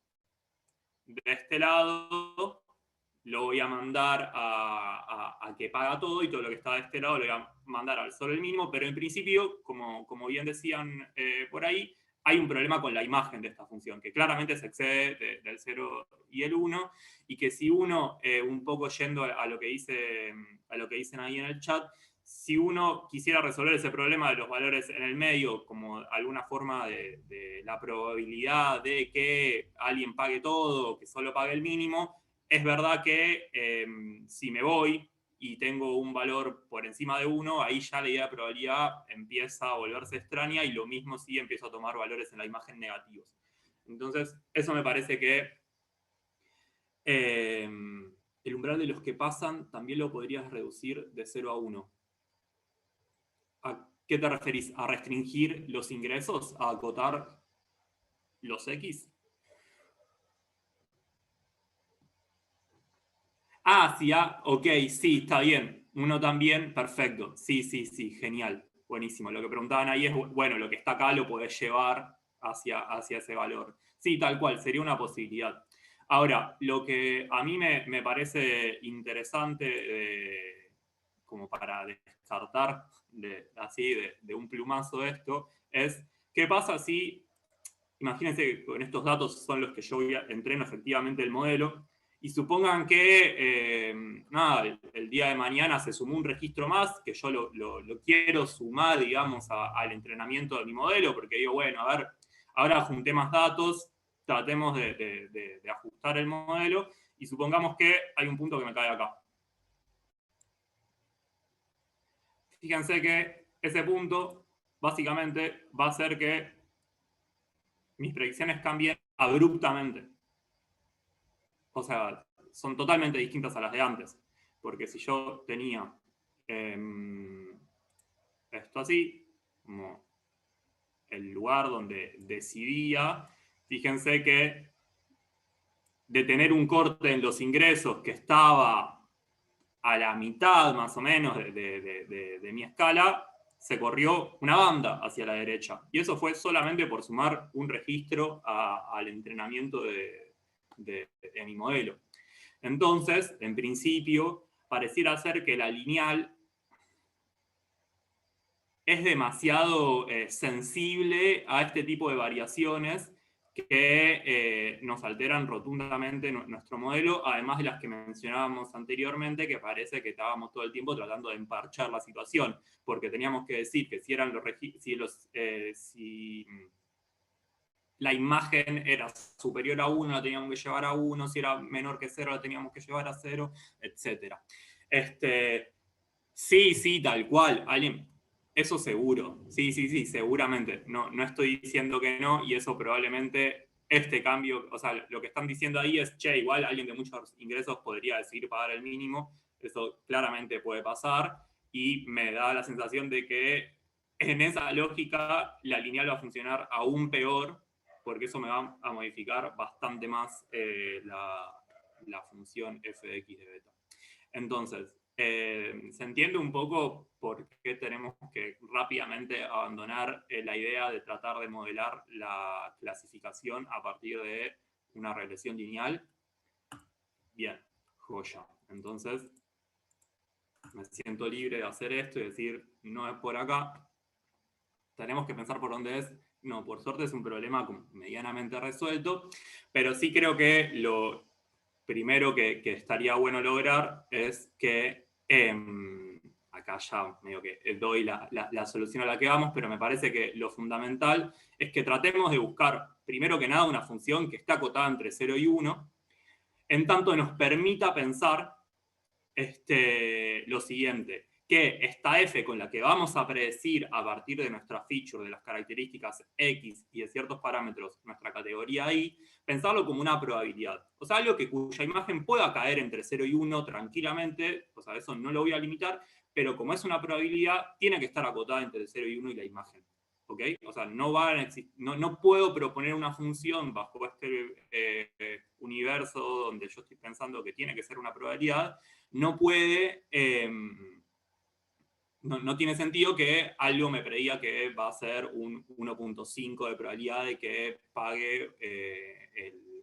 de este lado, lo voy a mandar a que paga todo, y todo lo que está de este lado lo voy a mandar al solo el mínimo, pero en principio, como bien decían por ahí, hay un problema con la imagen de esta función, que claramente se excede del 0 y el 1, y que si uno, un poco yendo a lo que dicen ahí en el chat, si uno quisiera resolver ese problema de los valores en el medio como alguna forma de la probabilidad de que alguien pague todo o que solo pague el mínimo, es verdad que si me voy y tengo un valor por encima de 1, ahí ya la idea de probabilidad empieza a volverse extraña, y lo mismo si empiezo a tomar valores en la imagen negativos. Entonces, eso me parece que el umbral de los que pasan también lo podrías reducir de 0 a 1. ¿A qué te referís? ¿A restringir los ingresos? ¿A acotar los X? Ah, sí, ok, sí, está bien. Uno también, perfecto. Sí, genial. Buenísimo. Lo que preguntaban ahí es, bueno, lo que está acá lo podés llevar hacia ese valor. Sí, tal cual, sería una posibilidad. Ahora, lo que a mí me parece interesante, como para descartar de un plumazo esto, es qué pasa si, imagínense que con estos datos son los que yo entreno efectivamente el modelo, y supongan que el día de mañana se sumó un registro más, que yo lo quiero sumar, digamos, al entrenamiento de mi modelo, porque digo, bueno, a ver, ahora junté más datos, tratemos de ajustar el modelo, y supongamos que hay un punto que me cae acá. Fíjense que ese punto básicamente va a hacer que mis predicciones cambien abruptamente. O sea, son totalmente distintas a las de antes. Porque si yo tenía esto así, como el lugar donde decidía, fíjense que de tener un corte en los ingresos que estaba a la mitad más o menos de mi escala, se corrió una banda hacia la derecha. Y eso fue solamente por sumar un registro al entrenamiento de mi modelo. Entonces, en principio, pareciera ser que la lineal es demasiado sensible a este tipo de variaciones que nos alteran rotundamente nuestro modelo, además de las que mencionábamos anteriormente, que parece que estábamos todo el tiempo tratando de emparchar la situación, porque teníamos que decir que si la imagen era superior a 1, la teníamos que llevar a 1, si era menor que 0, la teníamos que llevar a 0, etc. Sí, tal cual, eso seguro, sí, seguramente, no estoy diciendo que no, y eso probablemente, este cambio, o sea, lo que están diciendo ahí es, che, igual alguien de muchos ingresos podría decidir pagar el mínimo, eso claramente puede pasar, y me da la sensación de que en esa lógica la lineal va a funcionar aún peor, porque eso me va a modificar bastante más la función f de x de beta. Entonces, se entiende un poco por qué tenemos que rápidamente abandonar la idea de tratar de modelar la clasificación a partir de una regresión lineal. Bien, joya. Entonces, me siento libre de hacer esto y decir, no es por acá. Tenemos que pensar por dónde es. No, por suerte es un problema medianamente resuelto, pero sí creo que lo primero que estaría bueno lograr es que, acá ya medio que doy la solución a la que vamos, pero me parece que lo fundamental es que tratemos de buscar, primero que nada, una función que está acotada entre 0 y 1, en tanto nos permita pensar lo siguiente, que esta f con la que vamos a predecir a partir de nuestra feature, de las características x y de ciertos parámetros, nuestra categoría y, pensarlo como una probabilidad. O sea, algo cuya imagen pueda caer entre 0 y 1 tranquilamente, o sea, eso no lo voy a limitar, pero como es una probabilidad, tiene que estar acotada entre 0 y 1 y la imagen. ¿Ok? O sea, no puedo proponer una función bajo este universo donde yo estoy pensando que tiene que ser una probabilidad, no puede... No tiene sentido que algo me prediga que va a ser un 1.5 de probabilidad de que pague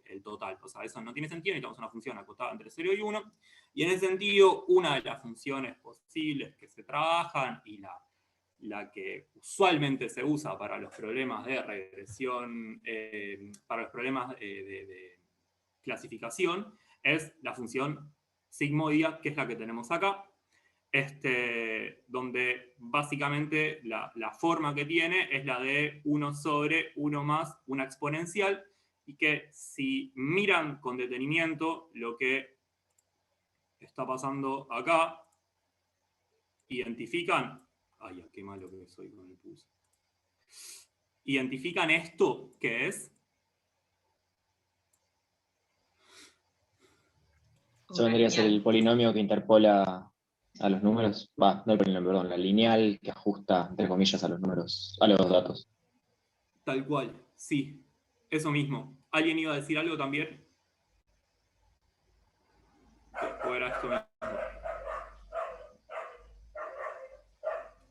el total. O sea, eso no tiene sentido, necesitamos una función acotada entre 0 y 1. Y en ese sentido, una de las funciones posibles que se trabajan y la que usualmente se usa para los problemas de regresión, para los problemas de clasificación, es la función sigmoidea, que es la que tenemos acá. Donde básicamente la forma que tiene es la de 1 sobre 1 más una exponencial, y que si miran con detenimiento lo que está pasando acá, identifican, ay, qué malo que soy con el pulso, identifican esto que es... Eso vendría a ser el polinomio que interpola a los números, no el polinomio, perdón, la lineal que ajusta, entre comillas, a los números, a los datos. Tal cual, sí, eso mismo. ¿Alguien iba a decir algo también? ¿O era esto mismo?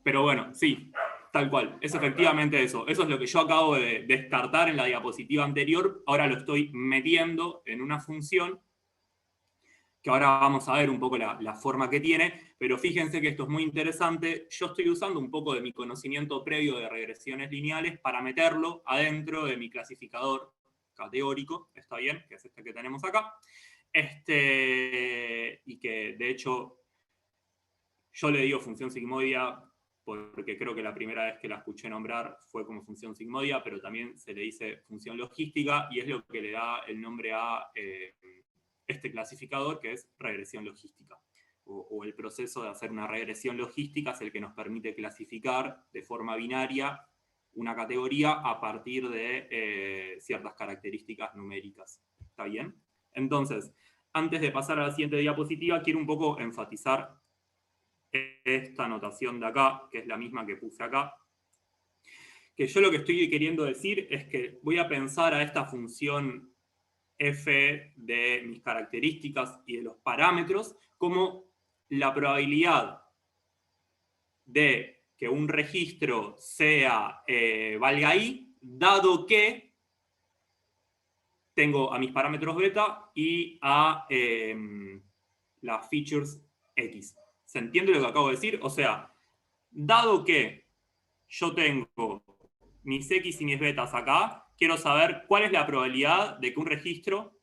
Pero bueno, sí, tal cual, es efectivamente eso. Eso es lo que yo acabo de descartar en la diapositiva anterior, ahora lo estoy metiendo en una función que ahora vamos a ver un poco la forma que tiene, pero fíjense que esto es muy interesante. Yo estoy usando un poco de mi conocimiento previo de regresiones lineales para meterlo adentro de mi clasificador categórico, ¿está bien? Que es este que tenemos acá. Y que, de hecho, yo le digo función sigmoidea porque creo que la primera vez que la escuché nombrar fue como función sigmoidea, pero también se le dice función logística, y es lo que le da el nombre a... este clasificador, que es regresión logística, o el proceso de hacer una regresión logística es el que nos permite clasificar de forma binaria una categoría a partir de ciertas características numéricas. ¿Está bien? Entonces, antes de pasar a la siguiente diapositiva, quiero un poco enfatizar esta notación de acá, que es la misma que puse acá, que yo lo que estoy queriendo decir es que voy a pensar a esta función f de mis características y de los parámetros como la probabilidad de que un registro sea valga i, dado que tengo a mis parámetros beta y a las features x. ¿Se entiende lo que acabo de decir? O sea, dado que yo tengo mis X y mis betas acá, quiero saber cuál es la probabilidad de que un registro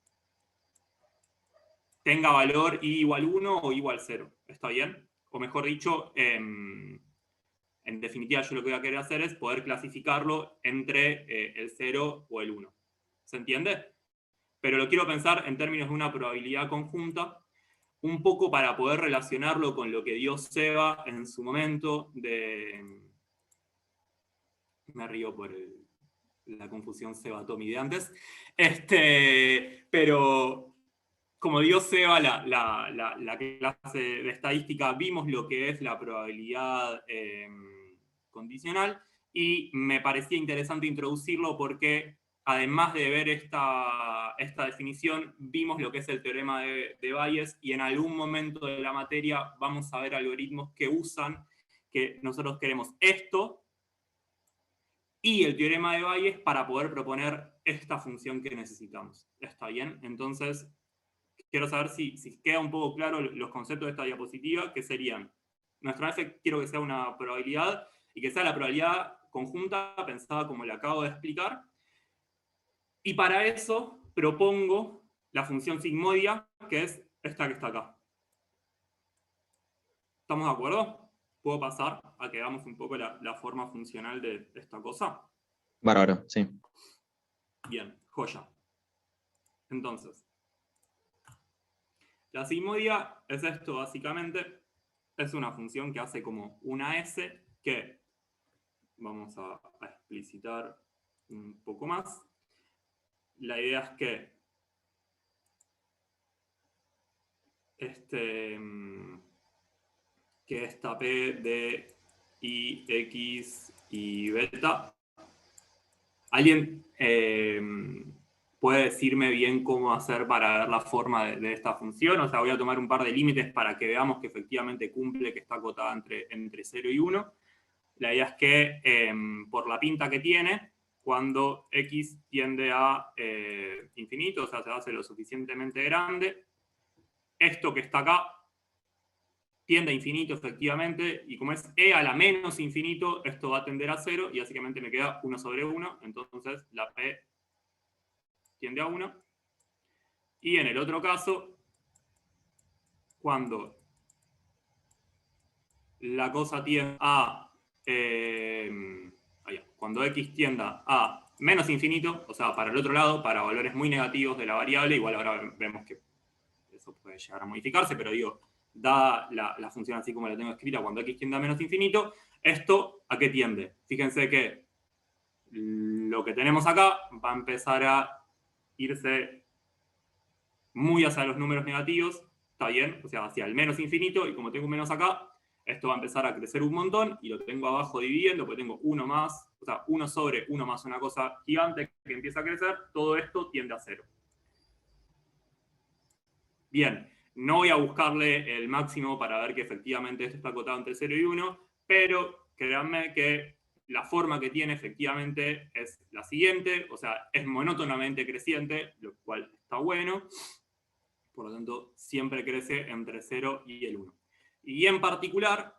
tenga valor i igual 1 o igual 0. ¿Está bien? O mejor dicho, en definitiva yo lo que voy a querer hacer es poder clasificarlo entre el 0 o el 1. ¿Se entiende? Pero lo quiero pensar en términos de una probabilidad conjunta, un poco para poder relacionarlo con lo que dio Seba en su momento de... Me río por la confusión Seba-Tommy de antes. Pero como dio Seba la clase de estadística, vimos lo que es la probabilidad condicional, y me parecía interesante introducirlo porque, además de ver esta definición, vimos lo que es el teorema de Bayes, y en algún momento de la materia vamos a ver algoritmos que usan, que nosotros queremos esto, y el teorema de Bayes para poder proponer esta función que necesitamos. ¿Está bien? Entonces, quiero saber si queda un poco claro los conceptos de esta diapositiva, que serían, nuestra F quiero que sea una probabilidad, y que sea la probabilidad conjunta pensada como la acabo de explicar, y para eso propongo la función sigmodia, que es esta que está acá. ¿Estamos de acuerdo? ¿Puedo pasar a que veamos un poco la forma funcional de esta cosa? Bárbaro, sí. Bien, joya. Entonces, la sigmodia es esto básicamente, es una función que hace como una S, que vamos a explicitar un poco más. La idea es que esta P de I, X y beta, ¿alguien puede decirme bien cómo hacer para ver la forma de esta función? O sea, voy a tomar un par de límites para que veamos que efectivamente cumple, que está acotada entre 0 y 1. La idea es que, por la pinta que tiene, cuando X tiende a infinito, o sea, se hace lo suficientemente grande, esto que está acá tiende a infinito efectivamente, y como es e a la menos infinito, esto va a tender a 0, y básicamente me queda 1 sobre 1, entonces la P tiende a 1. Y en el otro caso, cuando la cosa tiende a... cuando X tienda a menos infinito, o sea, para el otro lado, para valores muy negativos de la variable, igual ahora vemos que eso puede llegar a modificarse, pero digo, dada la función así como la tengo escrita, cuando X tiende a menos infinito, ¿esto a qué tiende? Fíjense que lo que tenemos acá va a empezar a irse muy hacia los números negativos, está bien, o sea, hacia el menos infinito, y como tengo un menos acá, esto va a empezar a crecer un montón, y lo tengo abajo dividiendo, porque tengo 1 más, o sea, 1 sobre 1 más una cosa gigante que empieza a crecer, todo esto tiende a 0. Bien, no voy a buscarle el máximo para ver que efectivamente esto está acotado entre 0 y 1, pero créanme que la forma que tiene efectivamente es la siguiente, o sea, es monótonamente creciente, lo cual está bueno, por lo tanto siempre crece entre 0 y el 1. Y en particular,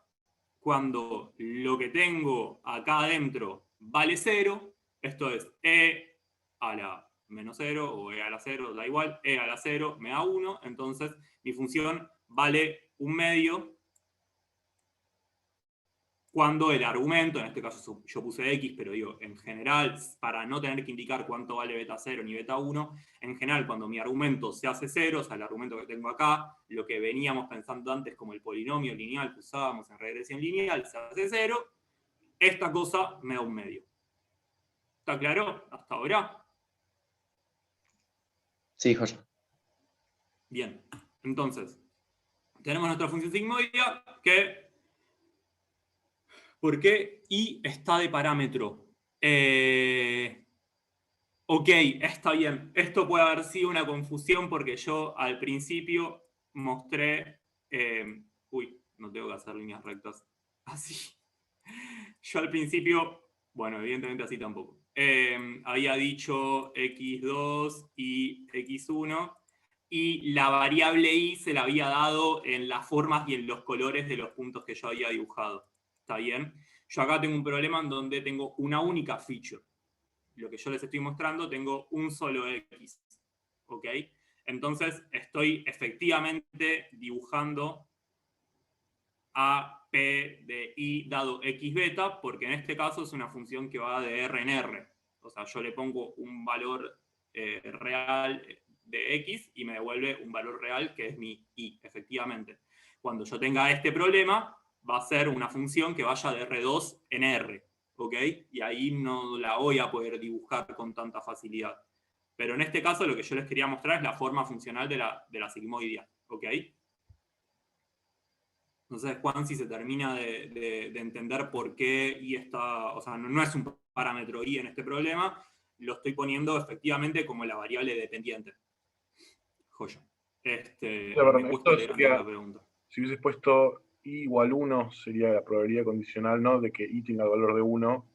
cuando lo que tengo acá adentro vale 0, esto es e a la menos 0 o e a la 0, da igual, e a la 0 me da 1, entonces mi función vale 1/2 cuando el argumento, en este caso yo puse X, pero digo, en general, para no tener que indicar cuánto vale beta 0 ni beta 1, en general cuando mi argumento se hace 0, o sea, el argumento que tengo acá, lo que veníamos pensando antes como el polinomio lineal que usábamos en regresión lineal, se hace 0, esta cosa me da 1/2. ¿Está claro hasta ahora? Sí, joya. Bien, entonces, tenemos nuestra función sigmoidea que... ¿Por qué I está de parámetro? Ok, está bien. Esto puede haber sido una confusión porque yo al principio mostré... uy, no tengo que hacer líneas rectas. Así. Yo al principio... Bueno, evidentemente así tampoco. Había dicho x2 y x1, y la variable i se la había dado en las formas y en los colores de los puntos que yo había dibujado. ¿Está bien? Yo acá tengo un problema en donde tengo una única feature. Lo que yo les estoy mostrando, tengo un solo X. ¿Ok? Entonces estoy efectivamente dibujando a P de I dado X beta, porque en este caso es una función que va de R en R. O sea, yo le pongo un valor real de X y me devuelve un valor real que es mi I, efectivamente. Cuando yo tenga este problema, va a ser una función que vaya de R2 en R, ¿ok? Y ahí no la voy a poder dibujar con tanta facilidad. Pero en este caso lo que yo les quería mostrar es la forma funcional de la sigmoidea, ¿ok? Entonces, Juan, si se termina de entender por qué I está, o sea, no es un parámetro I en este problema, lo estoy poniendo efectivamente como la variable dependiente. Joya. Perdón, Me esto cuesta leer sería- la pregunta. Si hubieses puesto I igual 1, sería la probabilidad condicional, ¿no? De que I tenga el valor de 1,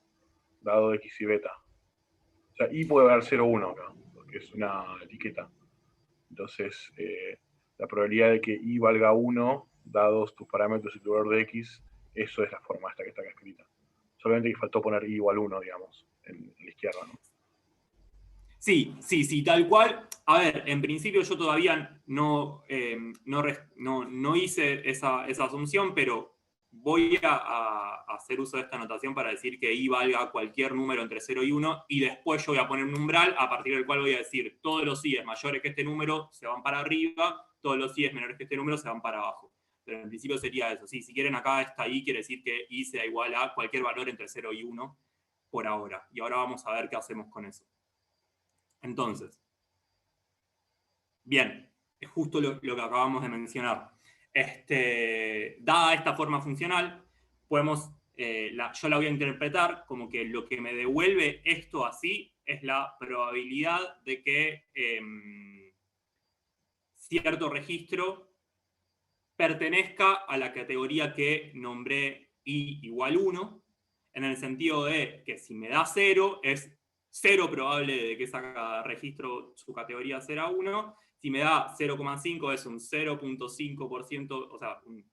dado X y beta. O sea, I puede valer 0 o 1 acá, porque es una etiqueta. Entonces, la probabilidad de que I valga 1, dados tus parámetros y tu valor de X, eso es la forma esta que está acá escrita. Solamente que faltó poner I igual 1, digamos, en la izquierda, ¿no? Sí, tal cual. A ver, en principio yo todavía no hice esa asunción, pero voy a hacer uso de esta notación para decir que I valga cualquier número entre 0 y 1, y después yo voy a poner un umbral a partir del cual voy a decir todos los I's mayores que este número se van para arriba, todos los I's menores que este número se van para abajo. Pero en principio sería eso. Sí, si quieren acá esta I quiere decir que I sea igual a cualquier valor entre 0 y 1 por ahora. Y ahora vamos a ver qué hacemos con eso. Entonces, bien, es justo lo que acabamos de mencionar. Dada esta forma funcional, podemos, yo la voy a interpretar como que lo que me devuelve esto así es la probabilidad de que cierto registro pertenezca a la categoría que nombré I igual 1, en el sentido de que si me da 0, es 0 probable de que ese registro su categoría será 1, si me da 0,5 es un 0,5%, o sea, un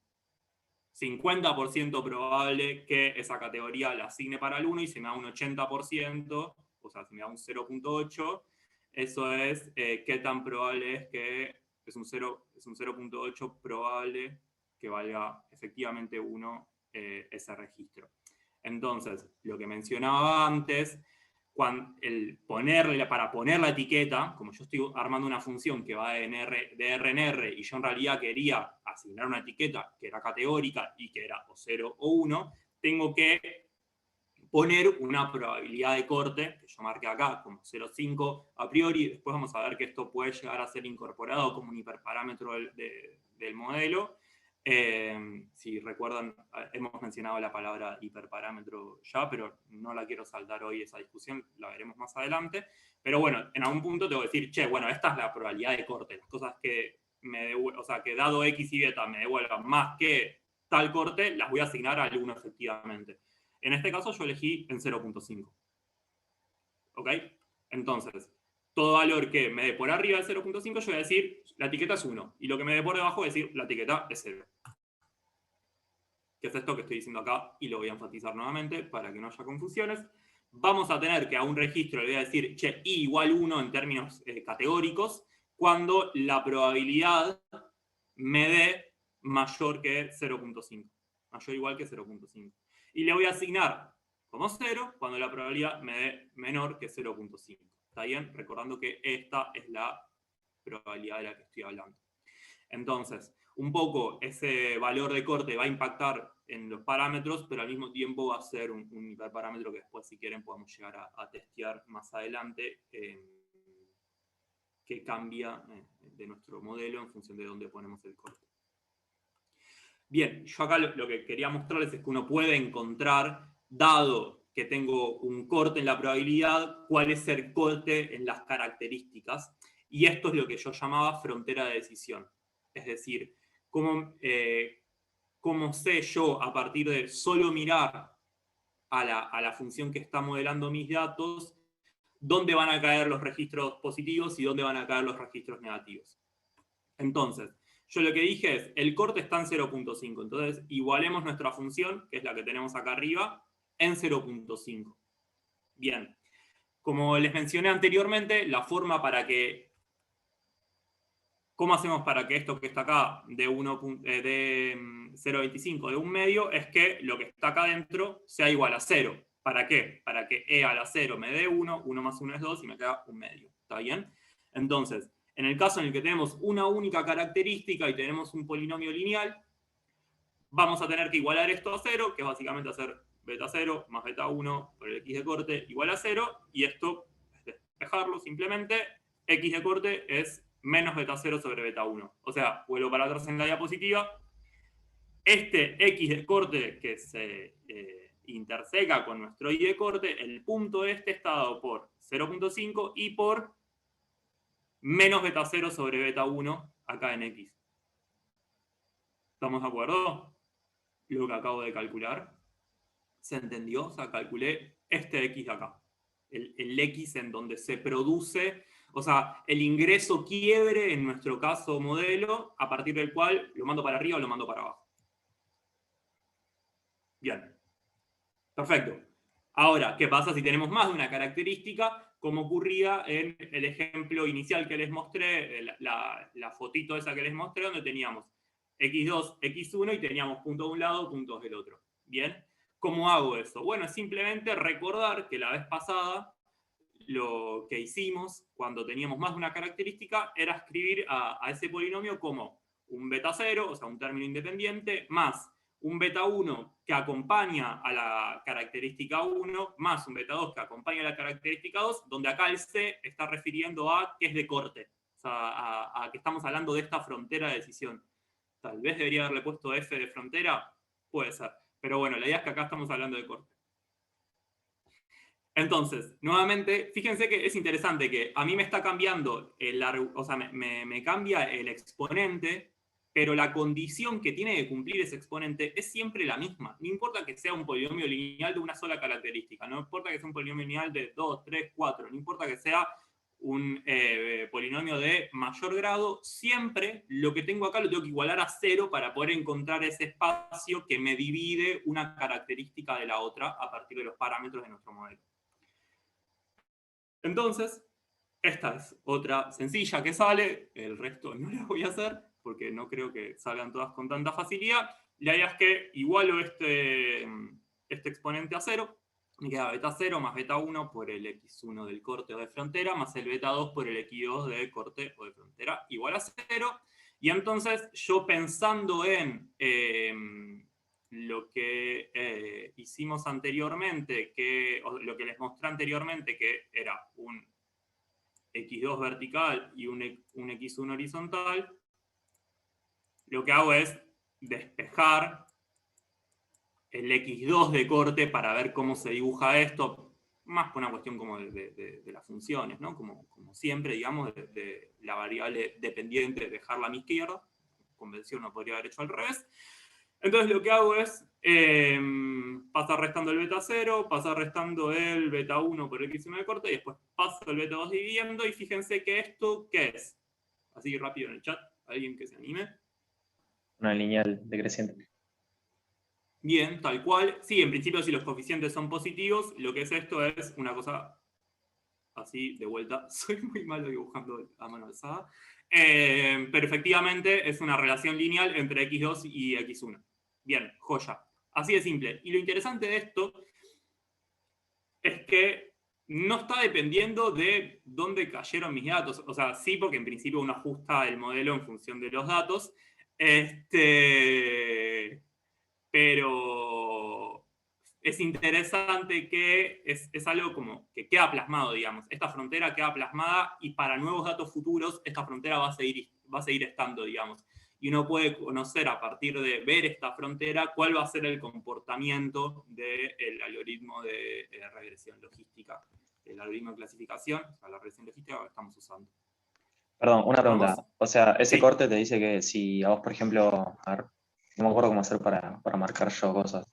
50% probable que esa categoría la asigne para el 1, y si me da un 80%, o sea, si me da un 0,8, eso es qué tan probable es que es un 0,8 probable que valga efectivamente 1 ese registro. Entonces, lo que mencionaba antes, para poner la etiqueta, como yo estoy armando una función que va de R en R, y yo en realidad quería asignar una etiqueta que era categórica y que era o 0 o 1, tengo que poner una probabilidad de corte, que yo marqué acá como 0,5 a priori. Después vamos a ver que esto puede llegar a ser incorporado como un hiperparámetro del modelo. Si recuerdan, hemos mencionado la palabra hiperparámetro ya, pero no la quiero saltar hoy esa discusión, la veremos más adelante. Pero bueno, en algún punto tengo que decir, che, bueno, esta es la probabilidad de corte. Las cosas que o sea, que dado X y beta me devuelvan más que tal corte, las voy a asignar al 1 efectivamente. En este caso yo elegí en 0,5. ¿Ok? Entonces, todo valor que me dé por arriba de 0,5, yo voy a decir, la etiqueta es 1. Y lo que me dé por debajo, voy a decir, la etiqueta es 0. ¿Qué es esto que estoy diciendo acá? Y lo voy a enfatizar nuevamente para que no haya confusiones. Vamos a tener que a un registro le voy a decir, che, I igual 1 en términos categóricos, cuando la probabilidad me dé mayor que 0,5. Mayor o igual que 0,5. Y le voy a asignar como 0 cuando la probabilidad me dé menor que 0,5. ¿Está bien? Recordando que esta es la probabilidad de la que estoy hablando. Entonces, un poco ese valor de corte va a impactar en los parámetros, pero al mismo tiempo va a ser un hiperparámetro que después, si quieren, podemos llegar a testear más adelante, que cambia de nuestro modelo en función de dónde ponemos el corte. Bien, yo acá lo que quería mostrarles es que uno puede encontrar, dado que tengo un corte en la probabilidad, cuál es el corte en las características, y esto es lo que yo llamaba frontera de decisión. Es decir, cómo sé yo, a partir de solo mirar a la función que está modelando mis datos, dónde van a caer los registros positivos y dónde van a caer los registros negativos. Entonces, yo lo que dije es, el corte está en 0,5, entonces igualemos nuestra función, que es la que tenemos acá arriba, en 0.5. Bien. Como les mencioné anteriormente, la forma para que... ¿Cómo hacemos para que esto que está acá de 0.25 de 1 medio es que lo que está acá adentro sea igual a 0? ¿Para qué? Para que e a la 0 me dé 1, 1 más 1 es 2 y me queda 1 medio. ¿Está bien? Entonces, en el caso en el que tenemos una única característica y tenemos un polinomio lineal, vamos a tener que igualar esto a 0, que es básicamente hacer beta 0 más beta 1 por el x de corte igual a 0, y esto es despejarlo simplemente. X de corte es menos beta 0 sobre beta 1. O sea, vuelvo para atrás en la diapositiva. Este x de corte que se interseca con nuestro y de corte, el punto este está dado por 0.5 y por menos beta 0 sobre beta 1 acá en x. ¿Estamos de acuerdo? Lo que acabo de calcular. ¿Se entendió? O sea, calculé este x de acá. El x en donde se produce, o sea, el ingreso quiebre en nuestro caso modelo, a partir del cual lo mando para arriba o lo mando para abajo. Bien. Perfecto. Ahora, ¿qué pasa si tenemos más de una característica? Como ocurría en el ejemplo inicial que les mostré, la fotito esa que les mostré, donde teníamos x2, x1 y teníamos puntos de un lado, puntos del otro. ¿Bien? ¿Cómo hago eso? Bueno, es simplemente recordar que la vez pasada lo que hicimos cuando teníamos más de una característica era escribir a ese polinomio como un beta 0, o sea, un término independiente, más un beta 1 que acompaña a la característica 1, más un beta 2 que acompaña a la característica 2, donde acá el C está refiriendo a que es de corte, o sea, a que estamos hablando de esta frontera de decisión. Tal vez debería haberle puesto F de frontera, puede ser. Pero bueno, la idea es que acá estamos hablando de corte. Entonces, nuevamente, fíjense que es interesante que a mí me está cambiando, o sea, me cambia el exponente, pero la condición que tiene que cumplir ese exponente es siempre la misma. No importa que sea un polinomio lineal de una sola característica, no importa que sea un polinomio lineal de 2, 3, 4, no importa que sea un polinomio de mayor grado, siempre lo que tengo acá lo tengo que igualar a 0 para poder encontrar ese espacio que me divide una característica de la otra a partir de los parámetros de nuestro modelo. Entonces, esta es otra sencilla que sale, el resto no la voy a hacer porque no creo que salgan todas con tanta facilidad. La idea es que igualo este exponente a 0, me queda beta 0 más beta 1 por el x1 del corte o de frontera, más el beta 2 por el x2 de corte o de frontera, igual a 0. Y entonces yo pensando en lo que hicimos anteriormente, o lo que les mostré anteriormente, que era un x2 vertical y un x1 horizontal, lo que hago es despejar el x2 de corte para ver cómo se dibuja esto, más por una cuestión como de las funciones, ¿no? Como siempre, digamos, de la variable dependiente, dejarla a mi izquierda. Convención no podría haber hecho al revés. Entonces lo que hago es pasar restando el beta 0, pasar restando el beta 1 por el x1 de corte, y después paso el beta 2 dividiendo, y fíjense que esto, ¿qué es? Así rápido en el chat, alguien que se anime. Una lineal decreciente. Bien, tal cual. Sí, en principio si los coeficientes son positivos, lo que es esto es una cosa así, de vuelta. Soy muy malo dibujando a mano alzada. Pero efectivamente es una relación lineal entre x2 y x1. Bien, joya. Así de simple. Y lo interesante de esto es que no está dependiendo de dónde cayeron mis datos. O sea, sí, porque en principio uno ajusta el modelo en función de los datos. Pero es interesante que es algo como que queda plasmado, digamos. Esta frontera queda plasmada y para nuevos datos futuros esta frontera va a seguir estando, digamos. Y uno puede conocer a partir de ver esta frontera cuál va a ser el comportamiento del algoritmo de regresión logística, el algoritmo de clasificación, o sea, la regresión logística que estamos usando. Perdón, una pregunta. ¿Vamos? O sea, ese Sí. corte te dice que si a vos, por ejemplo, a ver, no me acuerdo cómo hacer para marcar yo cosas.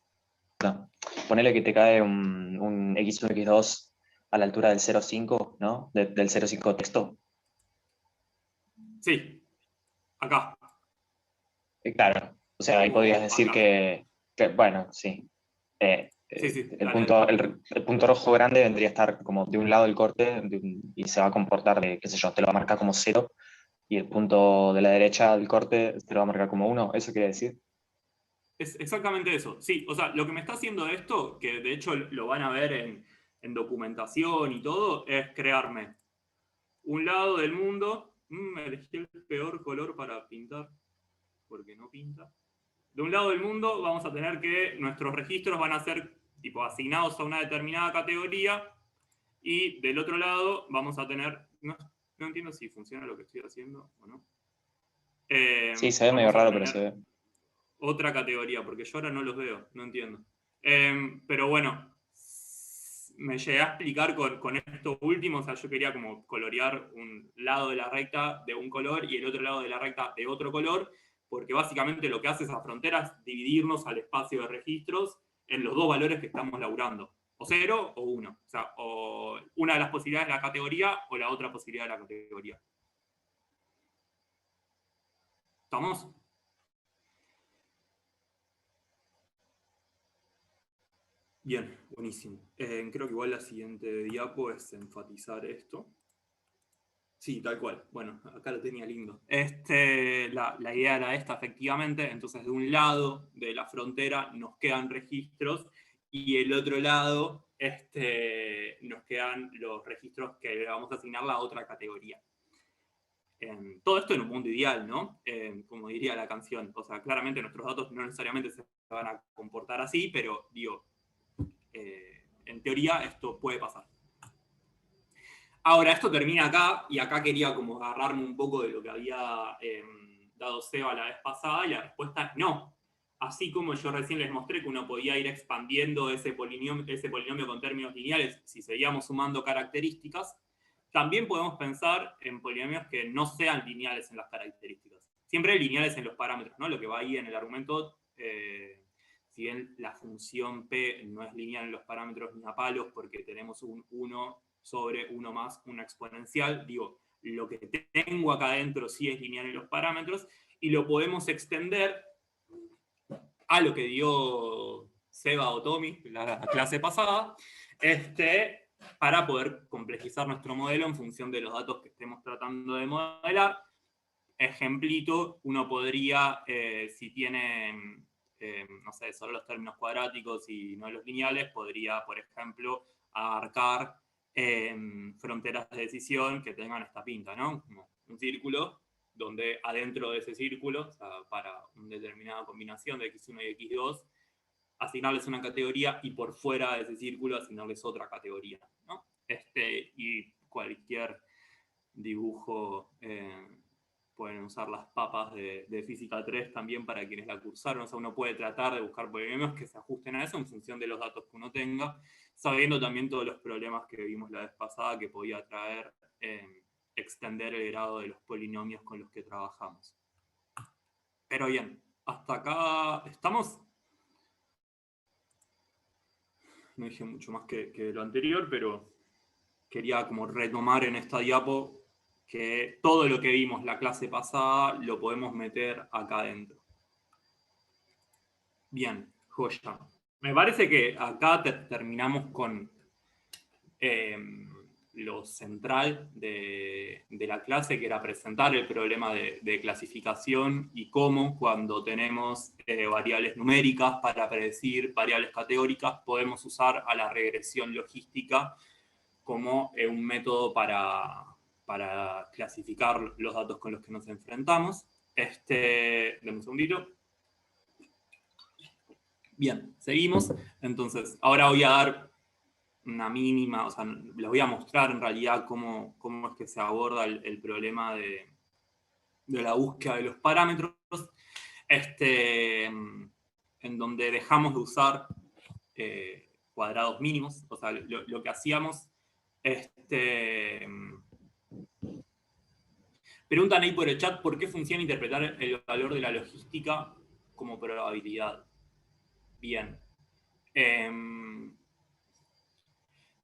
No. Ponele que te cae un x1, x2 a la altura del 0,5, ¿no? Del 0,5 texto. Sí. Acá. Claro. O sea, ahí podrías decir Acá. que bueno, sí. Sí, el, dale, punto, dale. el punto rojo grande vendría a estar como de un lado del corte y se va a comportar de, qué sé yo, te lo va a marcar como 0 y el punto de la derecha del corte te lo va a marcar como 1. ¿Eso quiere decir? Es exactamente eso. Sí, o sea, lo que me está haciendo esto, que de hecho lo van a ver en documentación y todo, es crearme un lado del mundo. Me elegí el peor color para pintar, porque no pinta. De un lado del mundo vamos a tener que nuestros registros van a ser tipo asignados a una determinada categoría, y del otro lado vamos a tener, no entiendo si funciona lo que estoy haciendo o no. Sí, se ve medio Vamos a raro, pero se tener ve. otra categoría, porque yo ahora no los veo, no entiendo. Pero bueno, me llegué a explicar con esto último, o sea, yo quería como colorear un lado de la recta de un color y el otro lado de la recta de otro color, porque básicamente lo que hace esa frontera es dividirnos al espacio de registros en los dos valores que estamos laburando, o 0 o 1, o sea, o una de las posibilidades de la categoría o la otra posibilidad de la categoría. ¿Estamos? Bien, buenísimo. Creo que igual la siguiente diapo es enfatizar esto. Sí, tal cual. Bueno, acá lo tenía lindo. La idea era esta, efectivamente. Entonces, de un lado de la frontera nos quedan registros y el otro lado nos quedan los registros que le vamos a asignar la otra categoría. Todo esto en un mundo ideal, ¿no? Como diría la canción. O sea, claramente nuestros datos no necesariamente se van a comportar así, pero digo, en teoría esto puede pasar. Ahora, esto termina acá, y acá quería como agarrarme un poco de lo que había dado Seba la vez pasada, y la respuesta es no. Así como yo recién les mostré que uno podía ir expandiendo ese polinomio con términos lineales si seguíamos sumando características, también podemos pensar en polinomios que no sean lineales en las características. Siempre lineales en los parámetros, ¿no? Lo que va ahí en el argumento, si bien la función p no es lineal en los parámetros ni a palos porque tenemos un 1 sobre 1 más una exponencial, digo, lo que tengo acá adentro sí es lineal en los parámetros, y lo podemos extender a lo que dio Seba o Tommy la clase pasada, para poder complejizar nuestro modelo en función de los datos que estemos tratando de modelar. Ejemplito, uno podría, si tiene, no sé, solo los términos cuadráticos y no los lineales, podría, por ejemplo, abarcar fronteras de decisión que tengan esta pinta, ¿no? Como un círculo, donde adentro de ese círculo, o sea, para una determinada combinación de x1 y x2, asignarles una categoría, y por fuera de ese círculo asignarles otra categoría, ¿no? Y cualquier dibujo, pueden usar las papas de Física 3 también para quienes la cursaron. O sea, uno puede tratar de buscar polinomios que se ajusten a eso en función de los datos que uno tenga, sabiendo también todos los problemas que vimos la vez pasada que podía traer extender el grado de los polinomios con los que trabajamos. Pero bien, hasta acá estamos. No dije mucho más que lo anterior, pero quería como retomar en esta diapo que todo lo que vimos la clase pasada lo podemos meter acá adentro. Bien, joya. Me parece que acá terminamos con lo central de la clase, que era presentar el problema de clasificación y cómo, cuando tenemos variables numéricas para predecir variables categóricas, podemos usar a la regresión logística como un método para clasificar los datos con los que nos enfrentamos. Dame un segundito. Bien, seguimos. Entonces, ahora voy a dar una mínima, o sea, les voy a mostrar en realidad cómo es que se aborda el problema de la búsqueda de los parámetros, en donde dejamos de usar cuadrados mínimos. O sea, lo que hacíamos, preguntan ahí por el chat por qué funciona interpretar el valor de la logística como probabilidad. Bien.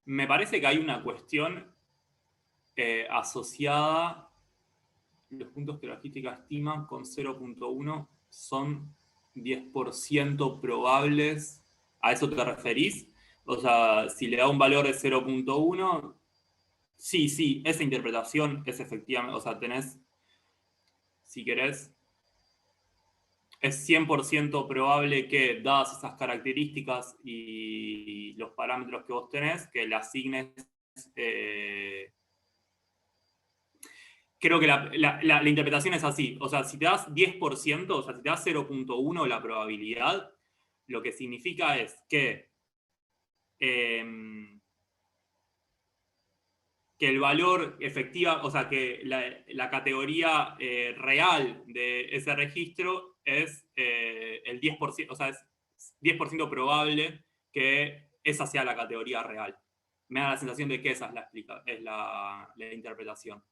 Me parece que hay una cuestión asociada. Los puntos que la logística estima con 0.1 son 10% probables ¿A eso te referís? O sea, si le da un valor de 0.1, sí, esa interpretación es efectivamente, o sea, tenés, si querés, es 100% probable que, dadas esas características y los parámetros que vos tenés, que le asignes... creo que la interpretación es así. O sea, si te das 10%, o sea, si te das 0.1 la probabilidad, lo que significa es que el valor efectiva, o sea, que la categoría real de ese registro es el 10%, o sea, es 10% probable que esa sea la categoría real. Me da la sensación de que esa es la interpretación.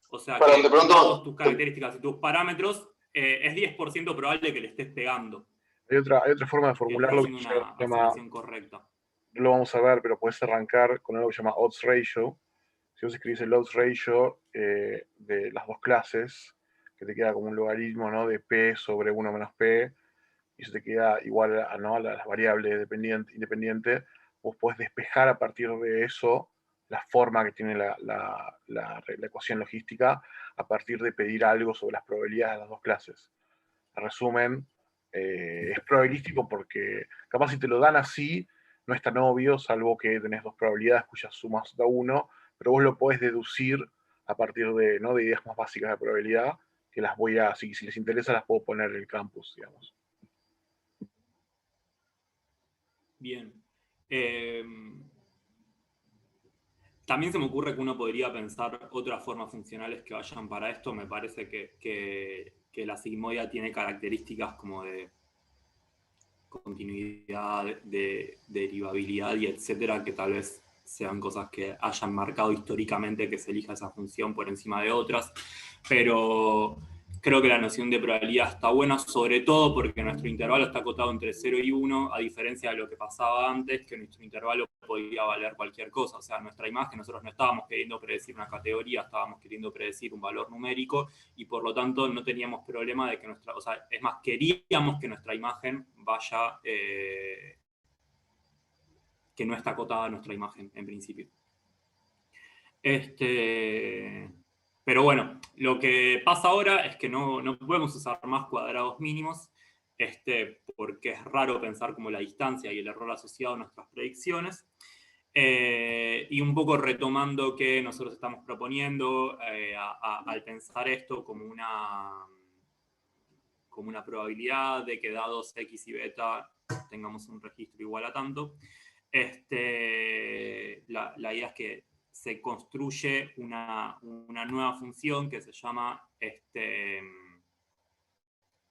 O sea, Pero que de pronto, dados tus características y tus parámetros, es 10% probable que le estés pegando. Hay otra forma de Que estés formularlo que haciendo se una llama, asignación correcta. no lo vamos a ver, pero puedes arrancar con algo que se llama odds ratio. Si vos escribís el odds ratio de las dos clases, que te queda como un logaritmo, ¿no?, de P sobre 1 menos P, y eso te queda igual a, ¿no?, a las variables independientes, vos podés despejar a partir de eso la forma que tiene la ecuación logística a partir de pedir algo sobre las probabilidades de las dos clases. En resumen, es probabilístico porque capaz si te lo dan así, no es tan obvio, salvo que tenés dos probabilidades cuyas sumas da 1, pero vos lo podés deducir a partir de, ¿no?, de ideas más básicas de probabilidad, que las voy a, si les interesa, las puedo poner en el campus, digamos. Bien. También se me ocurre que uno podría pensar otras formas funcionales que vayan para esto. Me parece que la sigmoida tiene características como de continuidad, de derivabilidad y etcétera, que tal vez sean cosas que hayan marcado históricamente que se elija esa función por encima de otras, pero creo que la noción de probabilidad está buena, sobre todo porque nuestro intervalo está acotado entre 0 y 1, a diferencia de lo que pasaba antes, que nuestro intervalo podía valer cualquier cosa. O sea, nuestra imagen, nosotros no estábamos queriendo predecir una categoría, estábamos queriendo predecir un valor numérico, y por lo tanto no teníamos problema de que nuestra, o sea, es más, queríamos que nuestra imagen vaya, que no está acotada a nuestra imagen, en principio. Pero bueno, lo que pasa ahora es que no podemos usar más cuadrados mínimos, porque es raro pensar como la distancia y el error asociado a nuestras predicciones. Y un poco retomando que nosotros estamos proponiendo al pensar esto como una probabilidad de que dados x y beta tengamos un registro igual a tanto, la idea es que se construye una nueva función que se llama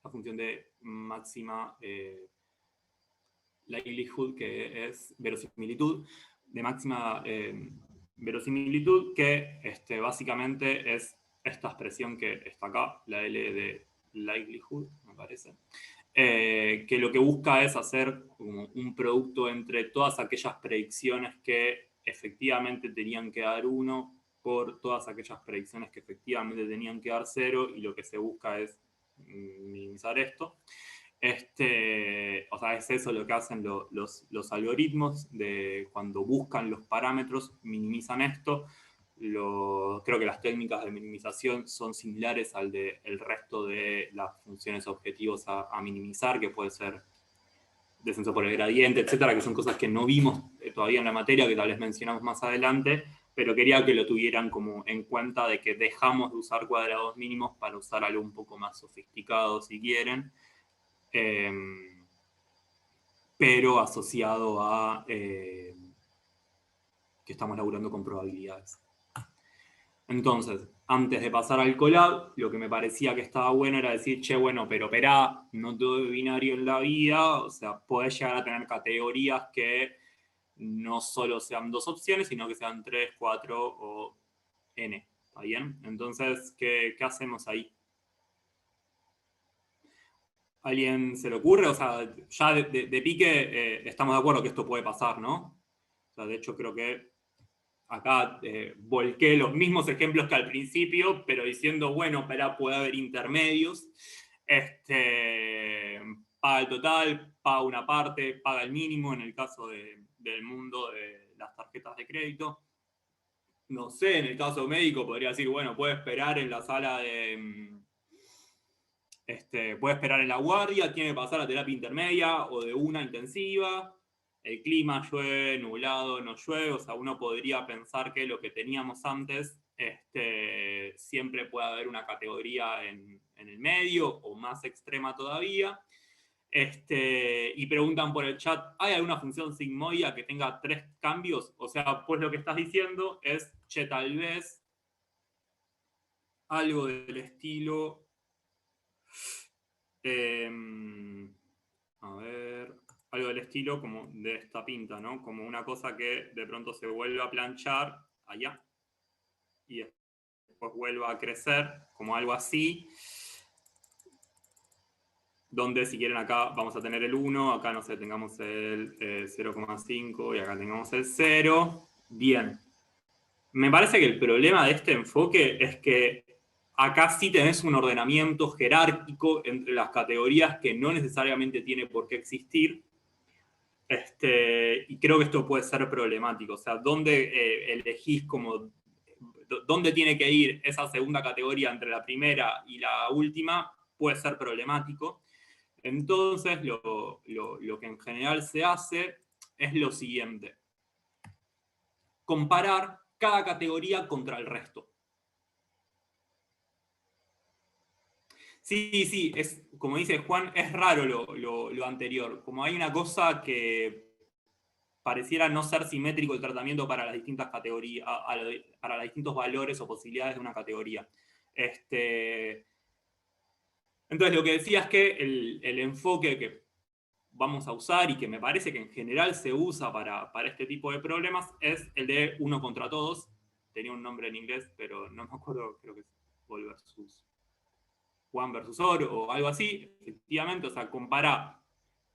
la función de máxima likelihood, que es verosimilitud, de máxima verosimilitud, que básicamente es esta expresión que está acá, la L de likelihood, me parece, que lo que busca es hacer como un producto entre todas aquellas predicciones que efectivamente tenían que dar 1 por todas aquellas predicciones que efectivamente tenían que dar 0, y lo que se busca es minimizar esto. O sea, es eso lo que hacen los algoritmos, de cuando buscan los parámetros, minimizan esto. Creo que las técnicas de minimización son similares al del resto de las funciones objetivos a minimizar, que puede ser descenso por el gradiente, etcétera, que son cosas que no vimos todavía en la materia, que tal vez mencionamos más adelante, pero quería que lo tuvieran como en cuenta, de que dejamos de usar cuadrados mínimos para usar algo un poco más sofisticado, si quieren, pero asociado a que estamos laburando con probabilidades. Entonces, antes de pasar al collab, lo que me parecía que estaba bueno era decir, che, bueno, pero esperá, no todo es binario en la vida, o sea, podés llegar a tener categorías que no solo sean 2 opciones, sino que sean 3, 4 o n, ¿está bien? Entonces, ¿qué hacemos ahí? ¿Alguien se le ocurre? O sea, ya de pique estamos de acuerdo que esto puede pasar, ¿no? O sea, de hecho creo que acá volqué los mismos ejemplos que al principio, pero diciendo, bueno, puede haber intermedios. paga el total, paga una parte, paga el mínimo en el caso del mundo de las tarjetas de crédito. No sé, en el caso médico podría decir, bueno, puede esperar en la sala de... puede esperar en la guardia, tiene que pasar a terapia intermedia o de una intensiva. El clima, llueve, nublado, no llueve. O sea, uno podría pensar que lo que teníamos antes, siempre puede haber una categoría en el medio o más extrema todavía. Y preguntan por el chat, ¿hay alguna función sigmoida que tenga 3 cambios? O sea, pues lo que estás diciendo es, che, tal vez algo del estilo... a ver, algo del estilo como de esta pinta, ¿no? Como una cosa que de pronto se vuelve a planchar allá y después vuelva a crecer, como algo así. Donde si quieren acá vamos a tener el 1, acá no sé, tengamos el 0,5 y acá tengamos el 0. Bien. Me parece que el problema de este enfoque es que acá sí tenés un ordenamiento jerárquico entre las categorías que no necesariamente tiene por qué existir. Y creo que esto puede ser problemático. O sea, ¿dónde elegís como... dónde tiene que ir esa segunda categoría entre la primera y la última? Puede ser problemático. Entonces, lo que en general se hace es lo siguiente. Comparar cada categoría contra el resto. Sí, es, como dice Juan, es raro lo anterior. Como hay una cosa que pareciera no ser simétrico el tratamiento para las distintas categorías, para los distintos valores o posibilidades de una categoría. Entonces, lo que decía es que el enfoque que vamos a usar y que me parece que en general se usa para este tipo de problemas es el de uno contra todos. Tenía un nombre en inglés, pero no me acuerdo, creo que es Vol versus Juan versus Or o algo así. Efectivamente, o sea, compara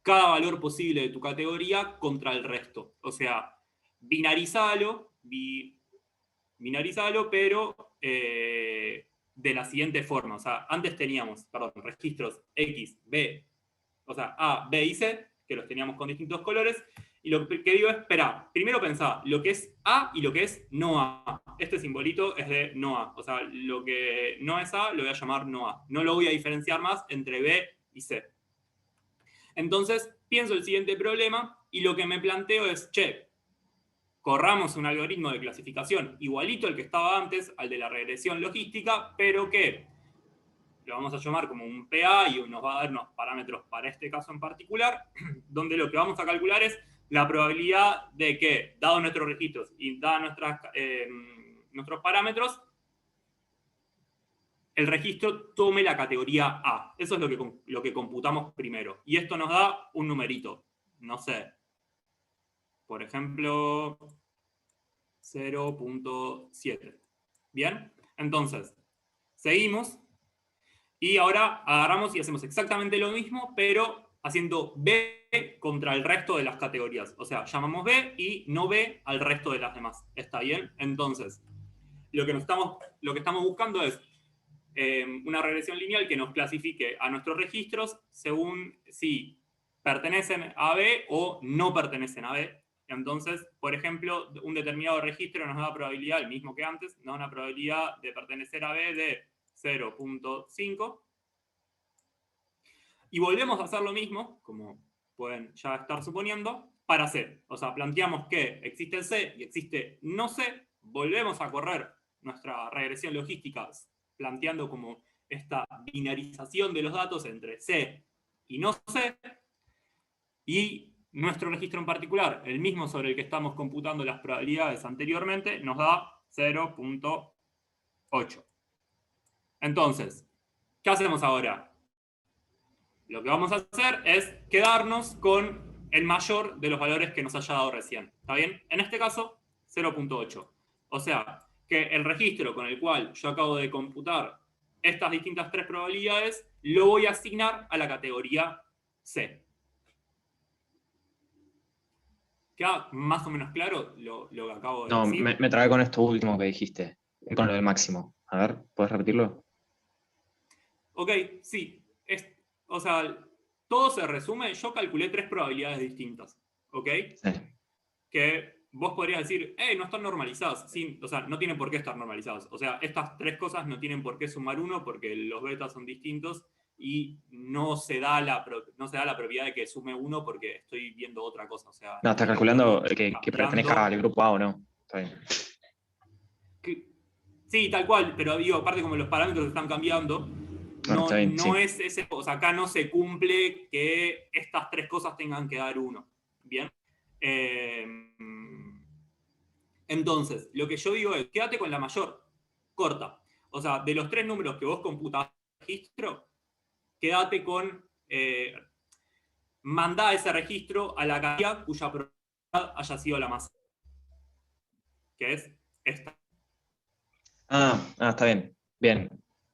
cada valor posible de tu categoría contra el resto. O sea, binarizalo, pero de la siguiente forma. O sea, antes teníamos, registros X, B, o sea, A, B y C, que los teníamos con distintos colores, y lo que digo es, espera, primero pensá lo que es A y lo que es no A. Este simbolito es de no A, o sea, lo que no es A lo voy a llamar no A. No lo voy a diferenciar más entre B y C. Entonces, pienso el siguiente problema, y lo que me planteo es, che, corramos un algoritmo de clasificación igualito al que estaba antes, al de la regresión logística, pero que lo vamos a llamar como un PA y nos va a dar unos parámetros para este caso en particular, donde lo que vamos a calcular es la probabilidad de que, dados nuestros registros y dados nuestros parámetros, el registro tome la categoría A. Eso es lo que computamos primero. Y esto nos da un numerito. No sé. Por ejemplo, 0.7. ¿Bien? Entonces, seguimos. Y ahora agarramos y hacemos exactamente lo mismo, pero haciendo B contra el resto de las categorías. O sea, llamamos B y no B al resto de las demás. ¿Está bien? Entonces, lo que estamos buscando es una regresión lineal que nos clasifique a nuestros registros según si pertenecen a B o no pertenecen a B. Entonces, por ejemplo, un determinado registro nos da probabilidad, el mismo que antes, nos da una probabilidad de pertenecer a B de 0.5. Y volvemos a hacer lo mismo, como pueden ya estar suponiendo, para C. O sea, planteamos que existe C y existe no C, volvemos a correr nuestra regresión logística planteando como esta binarización de los datos entre C y no C, y nuestro registro en particular, el mismo sobre el que estamos computando las probabilidades anteriormente, nos da 0.8. Entonces, ¿qué hacemos ahora? Lo que vamos a hacer es quedarnos con el mayor de los valores que nos haya dado recién. ¿Está bien? En este caso, 0.8. O sea, que el registro con el cual yo acabo de computar estas distintas 3 probabilidades, lo voy a asignar a la categoría C. ¿Queda más o menos claro lo que acabo de decir? No, me trabé con esto último que dijiste, con lo del máximo. A ver, ¿puedes repetirlo? Ok, sí. O sea, todo se resume, yo calculé 3 probabilidades distintas, ¿ok? Sí. Que vos podrías decir, no están normalizadas. Sí, o sea, no tienen por qué estar normalizadas. O sea, estas 3 cosas no tienen por qué sumar 1 porque los betas son distintos y no se da la propiedad de que sume 1 porque estoy viendo otra cosa. O sea, No, está calculando que pertenezca al grupo A o no. Está bien. Sí, tal cual, pero digo, aparte como los parámetros están cambiando, no es ese, o sea, acá no se cumple que estas 3 cosas tengan que dar 1. ¿Bien? Entonces, lo que yo digo es, quédate con la mayor, corta. O sea, de los 3 números que vos computás en el registro, quédate con, mandá ese registro a la categoría cuya probabilidad haya sido la más, que es esta. Está bien. Bien,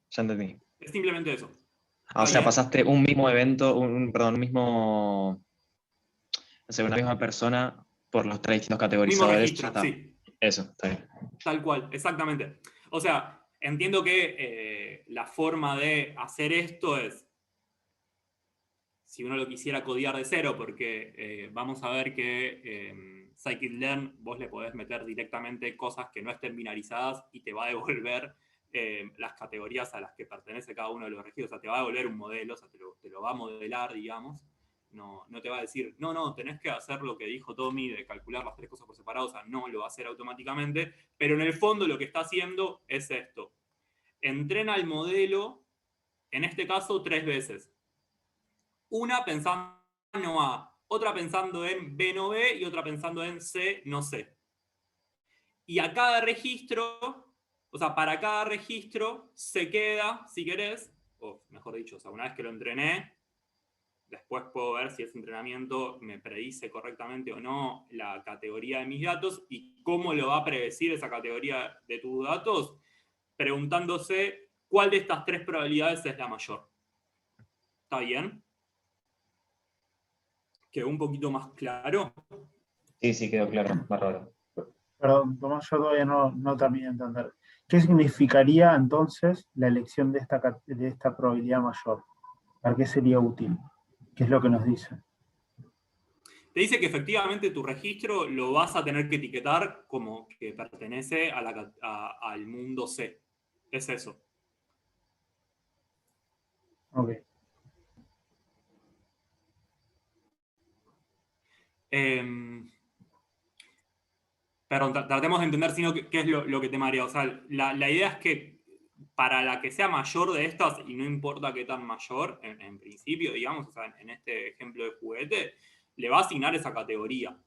ya entendí. Es simplemente eso. O sea, bien. pasaste un mismo evento, un mismo, no sé, una misma persona por los 3 distintos categorizadores. Mismo registro, ya está. sí. Eso, está bien. Tal cual, exactamente. O sea, entiendo que la forma de hacer esto es, si uno lo quisiera codear de cero, porque vamos a ver que scikit-learn vos le podés meter directamente cosas que no estén binarizadas y te va a devolver las categorías a las que pertenece cada uno de los registros. O sea, te va a devolver un modelo, o sea, te lo va a modelar, digamos. No te va a decir, no, tenés que hacer lo que dijo Tommy de calcular las 3 cosas por separado, o sea, no lo va a hacer automáticamente, pero en el fondo lo que está haciendo es esto. Entrena el modelo, en este caso, 3 veces. Una pensando en no A, otra pensando en B no B y otra pensando en C no C. Y a cada registro, o sea, para cada registro se queda, si querés, o mejor dicho, o sea, una vez que lo entrené, después puedo ver si ese entrenamiento me predice correctamente o no la categoría de mis datos y cómo lo va a predecir esa categoría de tus datos, preguntándose cuál de estas 3 probabilidades es la mayor. ¿Está bien? ¿Quedó un poquito más claro? Sí, quedó claro, bárbaro. Perdón, Tomás, yo todavía no terminé de entender. ¿Qué significaría entonces la elección de esta probabilidad mayor? ¿Para qué sería útil? ¿Qué es lo que nos dice? Te dice que efectivamente tu registro lo vas a tener que etiquetar como que pertenece al mundo C. Es eso. Ok. Perdón, tratemos de entender sino qué es lo que te marea. O sea, la idea es que para la que sea mayor de estas, y no importa qué tan mayor, en principio, digamos, o sea, en este ejemplo de juguete, le va a asignar esa categoría.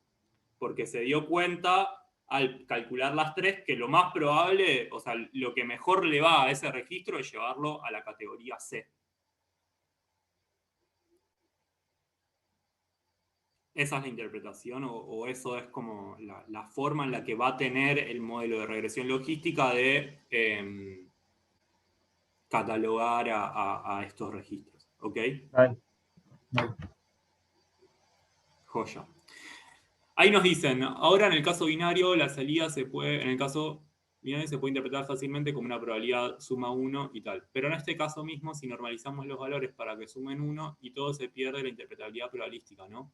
Porque se dio cuenta al calcular las 3 que lo más probable, o sea, lo que mejor le va a ese registro es llevarlo a la categoría C. Esa es la interpretación o eso es como la forma en la que va a tener el modelo de regresión logística de catalogar a estos registros. ¿Ok? Vale. Joya. Ahí nos dicen, ahora en el caso binario, la salida en el caso binario se puede interpretar fácilmente como una probabilidad suma 1 y tal. Pero en este caso mismo, si normalizamos los valores para que sumen 1 y todo se pierde la interpretabilidad probabilística, ¿no?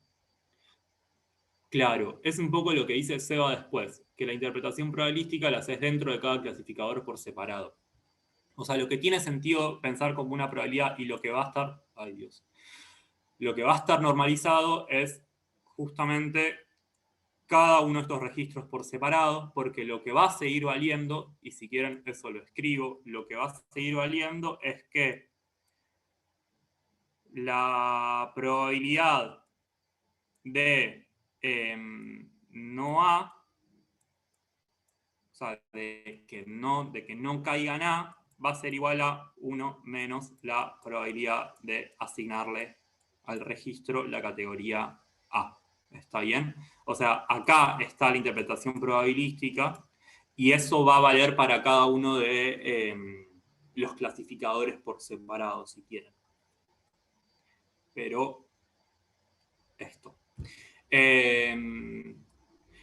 Claro, es un poco lo que dice Seba después, que la interpretación probabilística la haces dentro de cada clasificador por separado. O sea, lo que tiene sentido pensar como una probabilidad y lo que va a estar, ay Dios, lo que va a estar normalizado es justamente cada uno de estos registros por separado, porque lo que va a seguir valiendo, y si quieren eso lo escribo, lo que va a seguir valiendo es que la probabilidad de no A, o sea, de que no caigan A, va a ser igual a 1 menos la probabilidad de asignarle al registro la categoría A. ¿Está bien? O sea, acá está la interpretación probabilística y eso va a valer para cada uno de los clasificadores por separado, si quieren. Pero esto.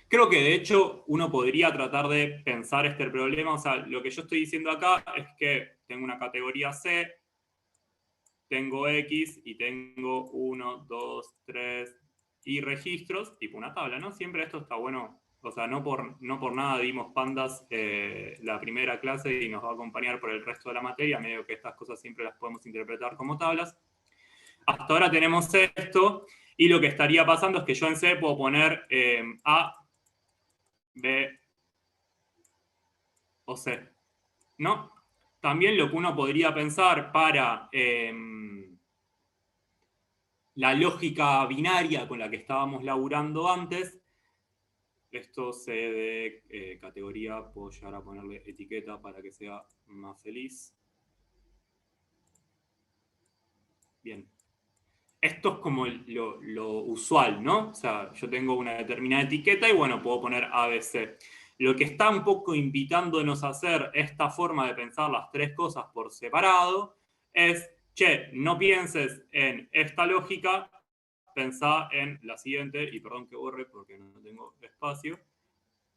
Creo que de hecho uno podría tratar de pensar este problema. O sea, lo que yo estoy diciendo acá es que tengo una categoría C tengo X y tengo 1, 2, 3 y registros, tipo una tabla, ¿no? Siempre esto está bueno. O sea, no por nada dimos pandas la primera clase y nos va a acompañar por el resto de la materia, medio que estas cosas siempre las podemos interpretar como tablas. Hasta ahora tenemos esto, y lo que estaría pasando es que yo en C puedo poner A, B o C, ¿no? También lo que uno podría pensar para la lógica binaria con la que estábamos laburando antes, esto C de categoría, puedo llegar a ponerle etiqueta para que sea más feliz. Bien. Esto es como lo usual, ¿no? O sea, yo tengo una determinada etiqueta y bueno, puedo poner ABC. Lo que está un poco invitándonos a hacer esta forma de pensar las tres cosas por separado es, che, no pienses en esta lógica, pensá en la siguiente, y perdón que borre porque no tengo espacio,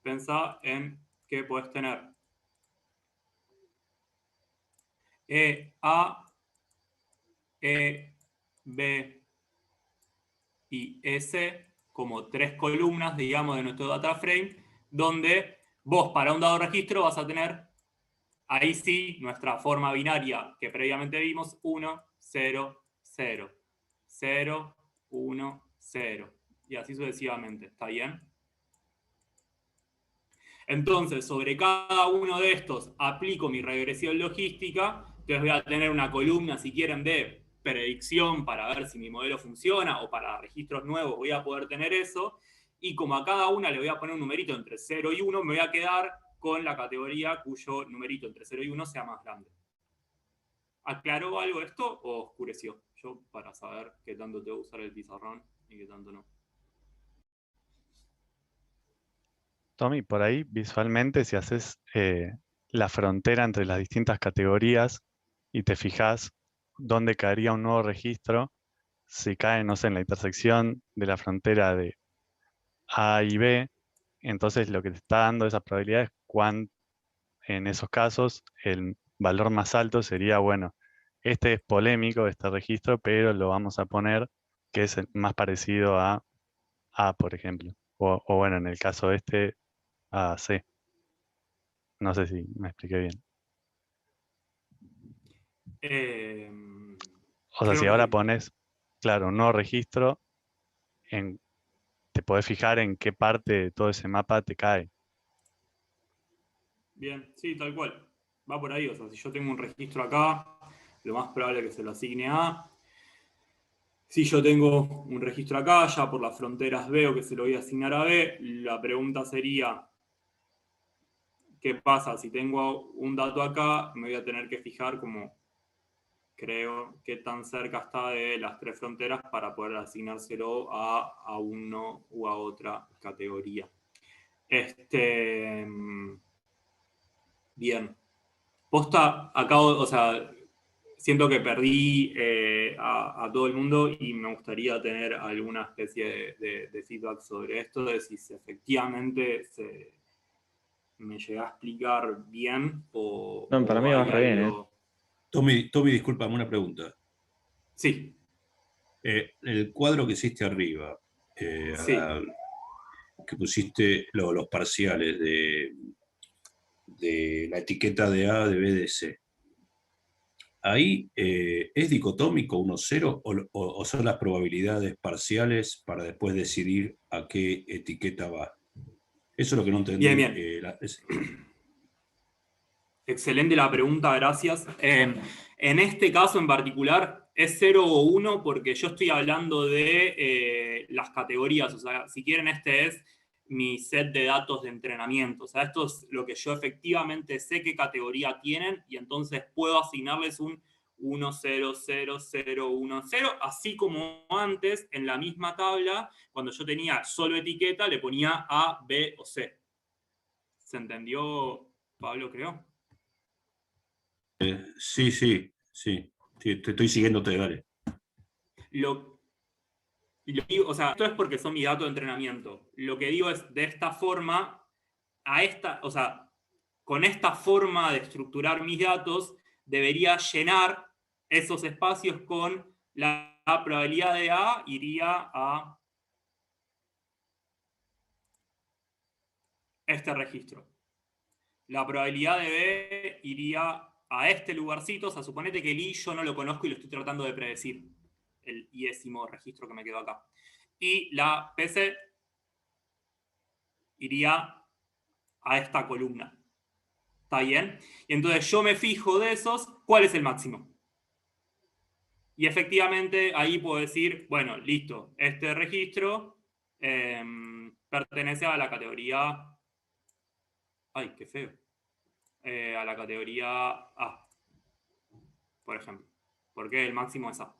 pensá en que podés tener A, E, B y S como tres columnas, digamos, de nuestro data frame, donde vos para un dado registro vas a tener, ahí sí, nuestra forma binaria que previamente vimos, 1, 0, 0, 0, 1, 0, y así sucesivamente, ¿está bien? Entonces, sobre cada uno de estos aplico mi regresión logística, entonces voy a tener una columna, si quieren, de predicción para ver si mi modelo funciona, o para registros nuevos voy a poder tener eso, y como a cada una le voy a poner un numerito entre 0 y 1, me voy a quedar con la categoría cuyo numerito entre 0 y 1 sea más grande. ¿Aclaró algo esto o oscureció? Yo para saber qué tanto tengo que usar el pizarrón y qué tanto no. Tommy, por ahí visualmente si haces la frontera entre las distintas categorías y te fijas dónde caería un nuevo registro, si cae, no sé, en la intersección de la frontera de A y B, entonces lo que te está dando esa probabilidad es en esos casos el valor más alto sería, bueno, este es polémico, este registro, pero lo vamos a poner que es el más parecido a A, por ejemplo. O bueno, en el caso este, a C. No sé si me expliqué bien. O sea, si ahora pones, claro, un nuevo registro, te podés fijar en qué parte de todo ese mapa te cae. Bien, sí, tal cual. Va por ahí, o sea, si yo tengo un registro acá, lo más probable es que se lo asigne a A. Si yo tengo un registro acá, ya por las fronteras veo que se lo voy a asignar a B, la pregunta sería, ¿qué pasa? Si tengo un dato acá, me voy a tener que fijar como, creo, qué tan cerca está de las tres fronteras para poder asignárselo a uno u a otra categoría. Bien. Posta, acabo, o sea, siento que perdí a todo el mundo y me gustaría tener alguna especie de feedback sobre esto, de si efectivamente me llega a explicar bien o... No, para o mí hay va re bien, algo... Tommy, discúlpame una pregunta. Sí, El cuadro que hiciste arriba, sí. que pusiste los parciales de la etiqueta de A, de B, de C. Ahí ¿es dicotómico 1-0 o son las probabilidades parciales para después decidir a qué etiqueta va? Eso es lo que no entendí. Bien, bien. Excelente la pregunta, gracias. En este caso en particular es 0 o 1 porque yo estoy hablando de las categorías. O sea, si quieren, este es mi set de datos de entrenamiento. O sea, esto es lo que yo efectivamente sé qué categoría tienen y entonces puedo asignarles un 1, 0, 0, 0, 1, 0, así como antes en la misma tabla, cuando yo tenía solo etiqueta, le ponía A, B o C. ¿Se entendió, Pablo, creo? Sí. Te estoy siguiéndote, dale. O sea, esto es porque son mis datos de entrenamiento. Lo que digo es, de esta forma, o sea, con esta forma de estructurar mis datos, debería llenar esos espacios con la probabilidad de A iría a este registro. La probabilidad de B iría a este lugarcito. O sea, suponete que el I yo no lo conozco y lo estoy tratando de predecir. El iésimo registro que me quedó acá. Y la PC iría a esta columna. ¿Está bien? Y entonces yo me fijo de esos, ¿cuál es el máximo? Y efectivamente ahí puedo decir, bueno, listo, este registro pertenece a la categoría... Ay, qué feo. A la categoría A, por ejemplo. Porque el máximo es A.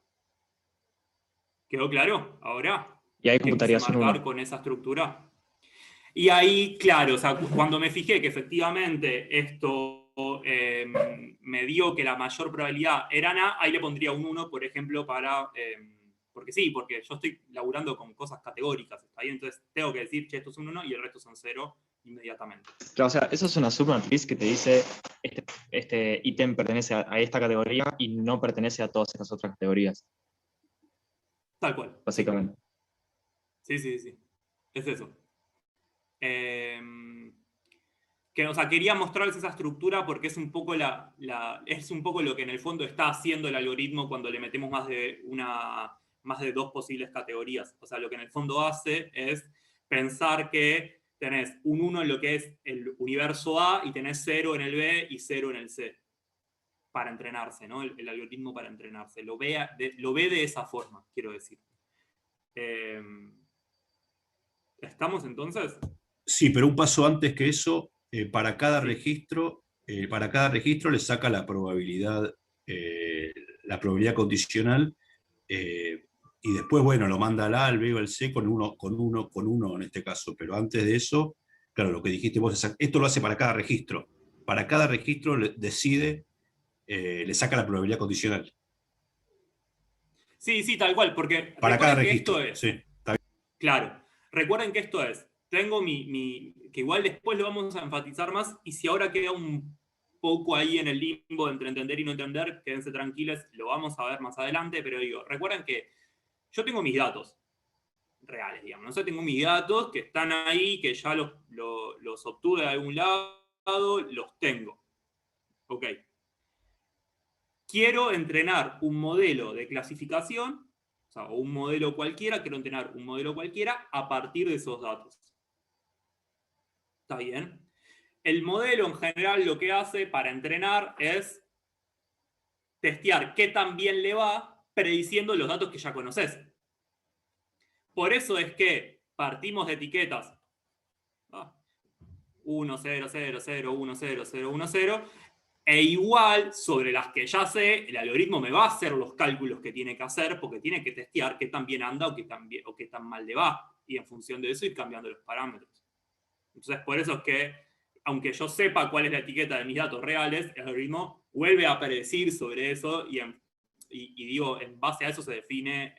¿Quedó claro? Ahora, Y ahí ¿qué quise computarías un marcar 1. con esa estructura? Y ahí, claro, o sea, cuando me fijé que efectivamente esto me dio que la mayor probabilidad era A, ahí le pondría un 1, por ejemplo, para... porque sí, porque yo estoy laburando con cosas categóricas, ¿está bien? Entonces tengo que decir, che, esto es un 1 y el resto son 0 inmediatamente. Claro, o sea, eso es una submatriz que te dice este ítem pertenece a esta categoría y no pertenece a todas estas otras categorías, Tal cual. básicamente. Sí. Es eso. O sea, quería mostrarles esa estructura porque es un poco es un poco lo que en el fondo está haciendo el algoritmo cuando le metemos más de 2 posibles categorías. O sea, lo que en el fondo hace es pensar que tenés un 1 en lo que es el universo A y tenés 0 en el B y 0 en el C. Para entrenarse, ¿no? El algoritmo para entrenarse. Lo ve de esa forma, quiero decir. ¿Estamos entonces? Sí, pero un paso antes que eso, para cada registro le saca la probabilidad condicional, y después, bueno, lo manda al A, al B o al C con uno en este caso. Pero antes de eso, claro, lo que dijiste vos, esto lo hace para cada registro. Para cada registro le saca la probabilidad condicional. Sí, tal cual, porque Para cada recuerden que registro, esto es. sí. Claro, recuerden que esto es. Tengo que igual después lo vamos a enfatizar más, y si ahora queda un poco ahí en el limbo entre entender y no entender, quédense tranquilos, lo vamos a ver más adelante, pero digo, recuerden que yo tengo mis datos reales, digamos, ¿no? Yo tengo mis datos que están ahí, que ya los obtuve de algún lado, los tengo. Ok. Quiero entrenar un modelo de clasificación, o un modelo cualquiera, quiero entrenar un modelo cualquiera a partir de esos datos. ¿Está bien? El modelo en general lo que hace para entrenar es testear qué tan bien le va prediciendo los datos que ya conoces. Por eso es que partimos de etiquetas 1, 0, 0, 0, 1, 0, 0, 1, 0, e igual sobre las que ya sé, el algoritmo me va a hacer los cálculos que tiene que hacer porque tiene que testear qué tan bien anda o qué tan mal le va, y en función de eso ir cambiando los parámetros. Entonces, por eso es que, aunque yo sepa cuál es la etiqueta de mis datos reales, el algoritmo vuelve a predecir sobre eso y digo, en base a eso se define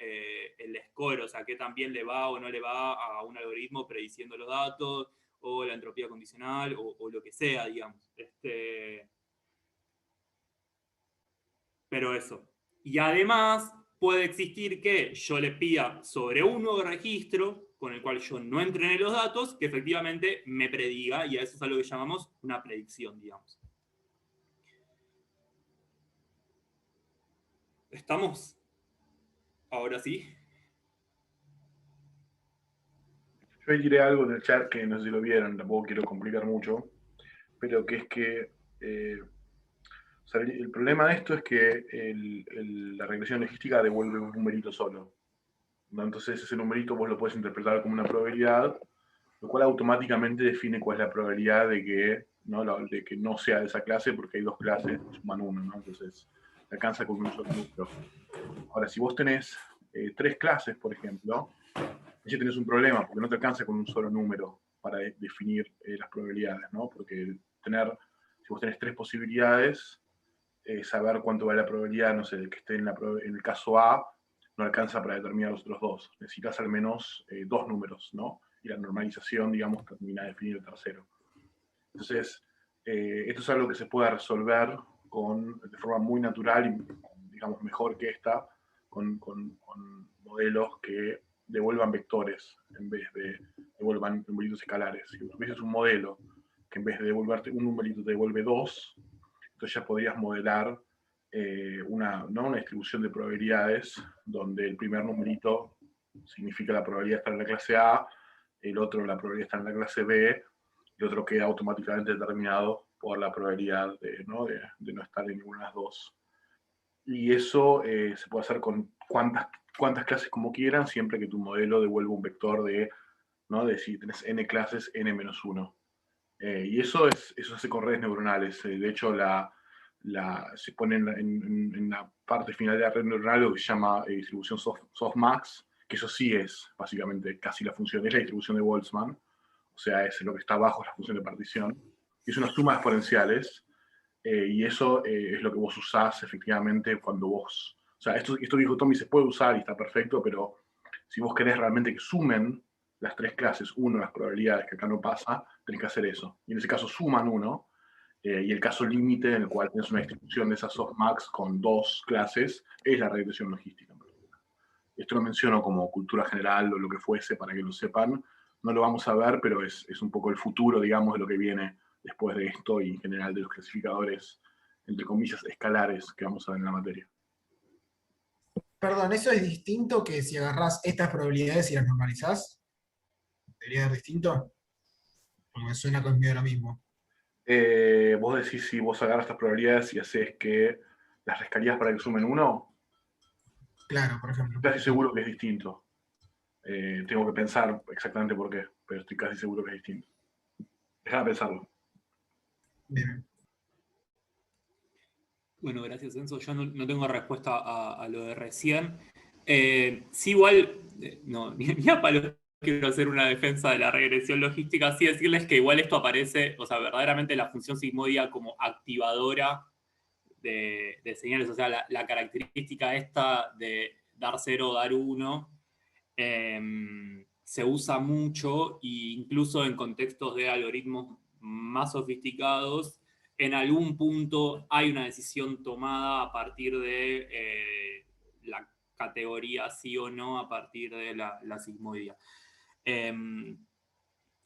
el score, o sea, qué tan bien le va o no le va a un algoritmo prediciendo los datos, o la entropía condicional, o lo que sea, digamos. Pero eso. Y además puede existir que yo le pida sobre un nuevo registro con el cual yo no entrené los datos, que efectivamente me prediga, y a eso es algo que llamamos una predicción, digamos. ¿Estamos? Ahora sí. Yo diré algo en el chat que no sé si lo vieron, tampoco quiero complicar mucho, pero que es que o sea, el problema de esto es que la regresión logística devuelve un numerito solo, ¿no? Entonces ese numerito vos lo puedes interpretar como una probabilidad, lo cual automáticamente define cuál es la probabilidad de que no sea de esa clase, porque hay 2 clases, suman 1, ¿no? Entonces alcanza con un solo número. Ahora, si vos tenés 3 clases, por ejemplo, ya tenés un problema, porque no te alcanza con un solo número para definir las probabilidades, ¿no? Porque si vos tenés 3 posibilidades, saber cuánto vale la probabilidad, no sé, de que esté en el caso A, no alcanza para determinar los otros 2. Necesitas al menos 2 números, ¿no? Y la normalización, digamos, termina de definir el tercero. Entonces, esto es algo que se puede resolver de forma muy natural y, digamos, mejor que esta, con modelos que devuelvan vectores en vez de devuelvan numeritos escalares. Si tuvieses un modelo que en vez de devolverte un numerito te devuelve 2, entonces ya podrías modelar una distribución de probabilidades donde el primer numerito significa la probabilidad de estar en la clase A, el otro la probabilidad de estar en la clase B, y el otro queda automáticamente determinado por la probabilidad de no estar en ninguna de las dos. Y eso se puede hacer con cuantas clases como quieran, siempre que tu modelo devuelva un vector de si tenés n clases, n-1. Y eso se hace con redes neuronales. De hecho, se pone en la parte final de la red neuronal lo que se llama distribución softmax, que eso sí es básicamente casi la función, es la distribución de Boltzmann, o sea, es lo que está abajo, la función de partición. Y es una suma de exponenciales, y eso es lo que vos usás efectivamente cuando vos... O sea, esto que dijo Tommy se puede usar y está perfecto, pero si vos querés realmente que sumen las tres clases, las probabilidades, que acá no pasa, tenés que hacer eso. Y en ese caso suman 1, y el caso límite en el cual tienes una distribución de esas softmax con 2 clases, es la regresión logística. Esto lo menciono como cultura general o lo que fuese para que lo sepan. No lo vamos a ver, pero es un poco el futuro, digamos, de lo que viene después de esto y en general de los clasificadores, entre comillas, escalares que vamos a ver en la materia. Perdón, ¿eso es distinto que si agarrás estas probabilidades y las normalizás? ¿Debería ser distinto? Porque me suena conmigo lo mismo. Vos decís si vos agarras estas probabilidades y haces que las rescarías para que sumen 1. Claro, por ejemplo. Casi seguro que es distinto. Tengo que pensar exactamente por qué, pero estoy casi seguro que es distinto. Déjame pensarlo. Bien. Bueno, gracias, Enzo. Yo no tengo respuesta a lo de recién. Sí, igual, ni a palo quiero hacer una defensa de la regresión logística, sí decirles que igual esto aparece, o sea, verdaderamente la función sigmoidea como activadora de señales, o sea, la característica esta de dar 0 o dar 1 se usa mucho, e incluso en contextos de algoritmos más sofisticados, en algún punto hay una decisión tomada a partir de la categoría sí o no, a partir de la sigmoidea.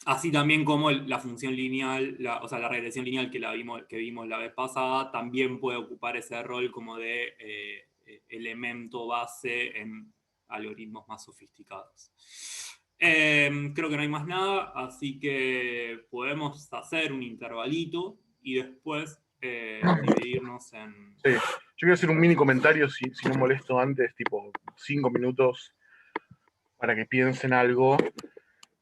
Así también como la función lineal, o sea, la regresión lineal que vimos la vez pasada, también puede ocupar ese rol como de elemento base en algoritmos más sofisticados. Creo que no hay más nada, así que podemos hacer un intervalito y después dividirnos en... Sí, yo quiero hacer un mini comentario, si no molesto antes, tipo 5 minutos, para que piensen algo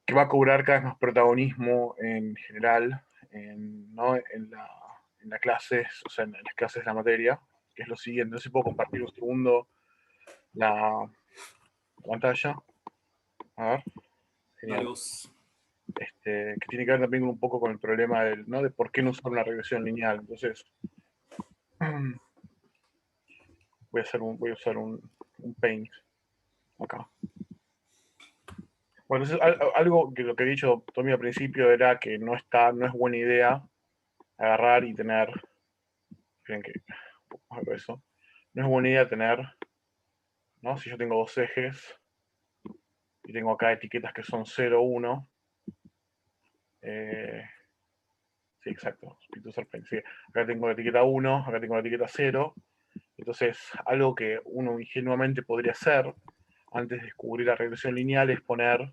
que va a cobrar cada vez más protagonismo en general, en las clases, o sea, en las clases de la materia, que es lo siguiente. No sé si puedo compartir un segundo la pantalla. A ver. Genial. Que tiene que ver también un poco con el problema de por qué no usar una regresión lineal. Entonces, voy a usar un Paint acá. Bueno, entonces algo que lo que he dicho Tommy al principio era que no es buena idea agarrar y tener, miren que eso, no es buena idea tener, ¿no? Si yo tengo dos ejes y tengo acá etiquetas que son 0, 1, sí, exacto, sí. Acá tengo la etiqueta 1, acá tengo la etiqueta 0, entonces algo que uno ingenuamente podría hacer antes de descubrir la regresión lineal es poner,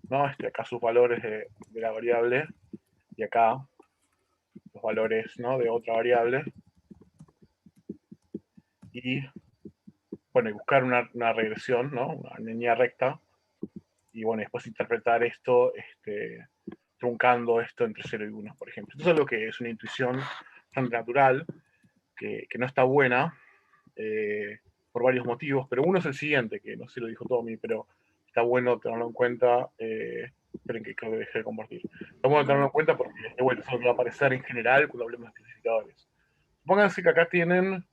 ¿no? Acá sus valores de la variable y acá los valores, ¿no? De otra variable, y bueno, y buscar una regresión, ¿no? Una línea recta, y bueno, después interpretar esto truncando esto entre 0 y 1, por ejemplo. Esto es algo que es una intuición bastante natural, que no está buena, por varios motivos, pero uno es el siguiente, que no sé si lo dijo Tommy, pero está bueno tenerlo en cuenta. Esperen que creo que dejé de compartir. Está bueno tenerlo en cuenta porque bueno, eso va a aparecer en general cuando hablemos de clasificadores. Pónganse que acá tienen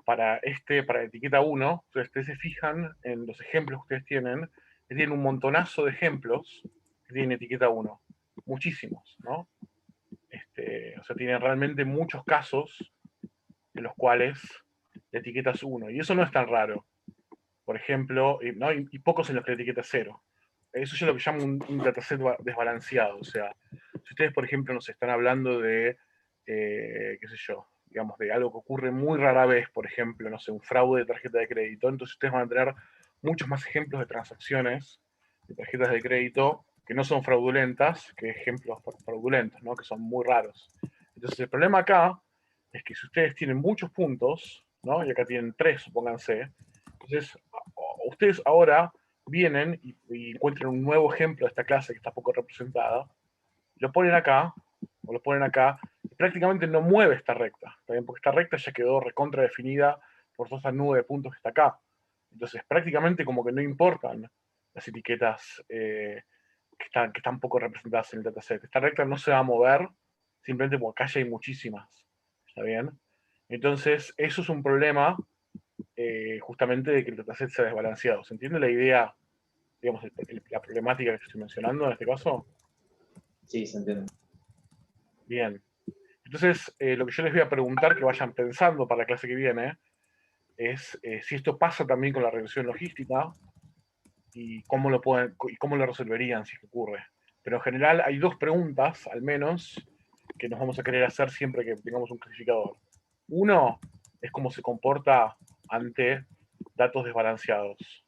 para la etiqueta 1, ustedes se fijan en los ejemplos que ustedes tienen, que tienen un montonazo de ejemplos que tienen etiqueta 1. Muchísimos, ¿no? O sea, tienen realmente muchos casos en los cuales le etiquetas 1. Y eso no es tan raro. Por ejemplo, ¿no? y pocos en los que le etiquetas 0. Eso es lo que llamo un dataset desbalanceado. O sea, si ustedes, por ejemplo, nos están hablando de, qué sé yo, digamos, de algo que ocurre muy rara vez, por ejemplo, no sé, un fraude de tarjeta de crédito, entonces ustedes van a tener muchos más ejemplos de transacciones de tarjetas de crédito que no son fraudulentas que ejemplos fraudulentos, ¿no? Que son muy raros. Entonces el problema acá es que si ustedes tienen muchos puntos, ¿no? Y acá tienen 3, supónganse, entonces ustedes ahora vienen y encuentran un nuevo ejemplo de esta clase que está poco representada, lo ponen acá, o lo ponen acá, y prácticamente no mueve esta recta, ¿también? Porque esta recta ya quedó recontra definida por toda esta nube de puntos que está acá. Entonces prácticamente como que no importan las etiquetas que están poco representadas en el dataset. Esta recta no se va a mover, simplemente porque acá ya hay muchísimas. ¿Está bien? Entonces, eso es un problema justamente de que el dataset sea desbalanceado. ¿Se entiende la idea, digamos, la problemática que estoy mencionando en este caso? Sí, se entiende. Bien. Entonces, lo que yo les voy a preguntar que vayan pensando para la clase que viene es si esto pasa también con la regresión logística y cómo lo resolverían si es que ocurre. Pero en general hay 2 preguntas, al menos, que nos vamos a querer hacer siempre que tengamos un clasificador. Uno es cómo se comporta ante datos desbalanceados.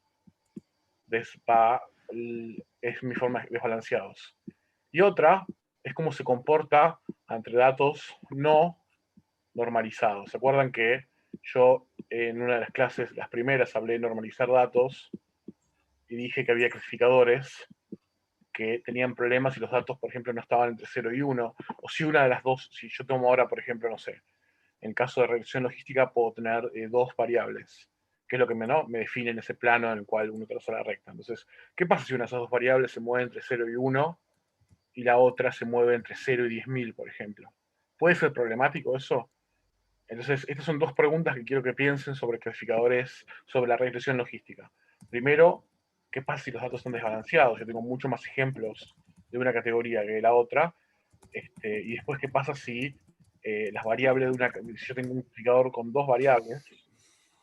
Es mi forma de desbalanceados. Y otra es cómo se comporta ante datos no normalizados. ¿Se acuerdan que yo en una de las clases, las primeras, hablé de normalizar datos y dije que había clasificadores que tenían problemas si los datos, por ejemplo, no estaban entre 0 y 1, o si una de las dos, si yo tomo ahora, por ejemplo, no sé, en caso de regresión logística puedo tener 2 variables, que es lo que me define en ese plano en el cual uno traza la recta. Entonces, ¿qué pasa si una de esas 2 variables se mueve entre 0 y 1 y la otra se mueve entre 0 y 10.000, por ejemplo? ¿Puede ser problemático eso? Entonces, estas son 2 preguntas que quiero que piensen sobre clasificadores, sobre la regresión logística. Primero, ¿qué pasa si los datos son desbalanceados? Yo tengo muchos más ejemplos de una categoría que de la otra. Y después, ¿qué pasa si las variables si yo tengo un clasificador con 2 variables,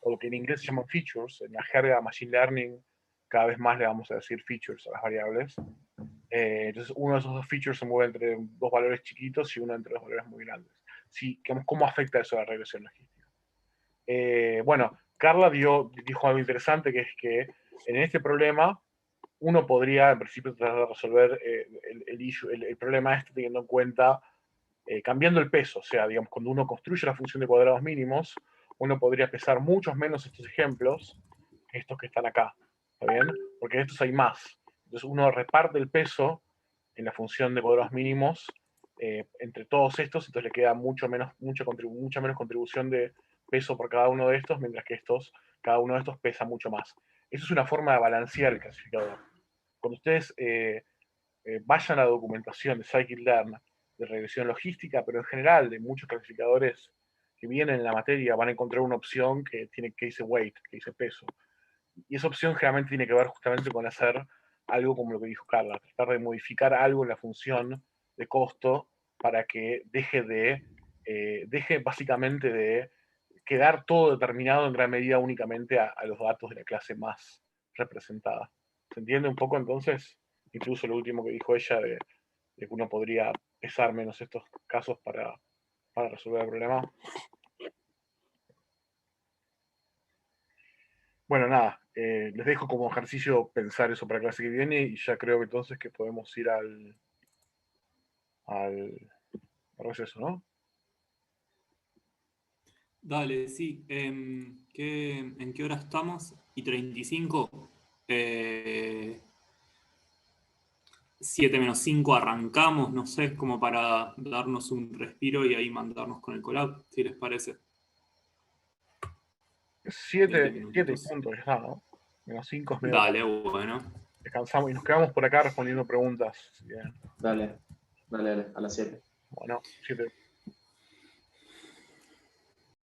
o lo que en inglés se llaman features, en la jerga Machine Learning cada vez más le vamos a decir features a las variables. Entonces, uno de esos 2 features se mueve entre 2 valores chiquitos y uno entre 2 valores muy grandes. Sí, ¿cómo afecta eso a la regresión logística? Bueno, Carla dijo algo interesante, que es que en este problema uno podría, en principio, tratar de resolver el problema este teniendo en cuenta, cambiando el peso. O sea, digamos, cuando uno construye la función de cuadrados mínimos, uno podría pesar muchos menos estos ejemplos que estos que están acá. ¿Está bien? Porque de estos hay más. Entonces uno reparte el peso en la función de cuadrados mínimos entre todos estos, entonces le queda mucha menos contribución de peso por cada uno de estos, mientras que cada uno de estos pesa mucho más. Eso es una forma de balancear el clasificador. Cuando ustedes vayan a la documentación de scikit-learn de regresión logística, pero en general de muchos clasificadores que vienen en la materia, van a encontrar una opción que dice weight, que dice peso. Y esa opción generalmente tiene que ver justamente con hacer algo como lo que dijo Carla, tratar de modificar algo en la función de costo para que deje básicamente de quedar todo determinado en gran medida únicamente a los datos de la clase más representada. ¿Se entiende un poco entonces? Incluso lo último que dijo ella de que uno podría pesar menos estos casos para resolver el problema. Bueno, nada, les dejo como ejercicio pensar eso para la clase que viene y ya creo que entonces que podemos ir al receso, ¿no? Dale, sí. ¿En qué hora estamos? ¿Y 35? 7 menos 5 arrancamos, no sé, como para darnos un respiro y ahí mandarnos con el collab, si les parece. 7 y punto, ya está, ¿no? Menos 5 es medio. Dale, bueno. Descansamos y nos quedamos por acá respondiendo preguntas. Dale, a las 7. Bueno, 7.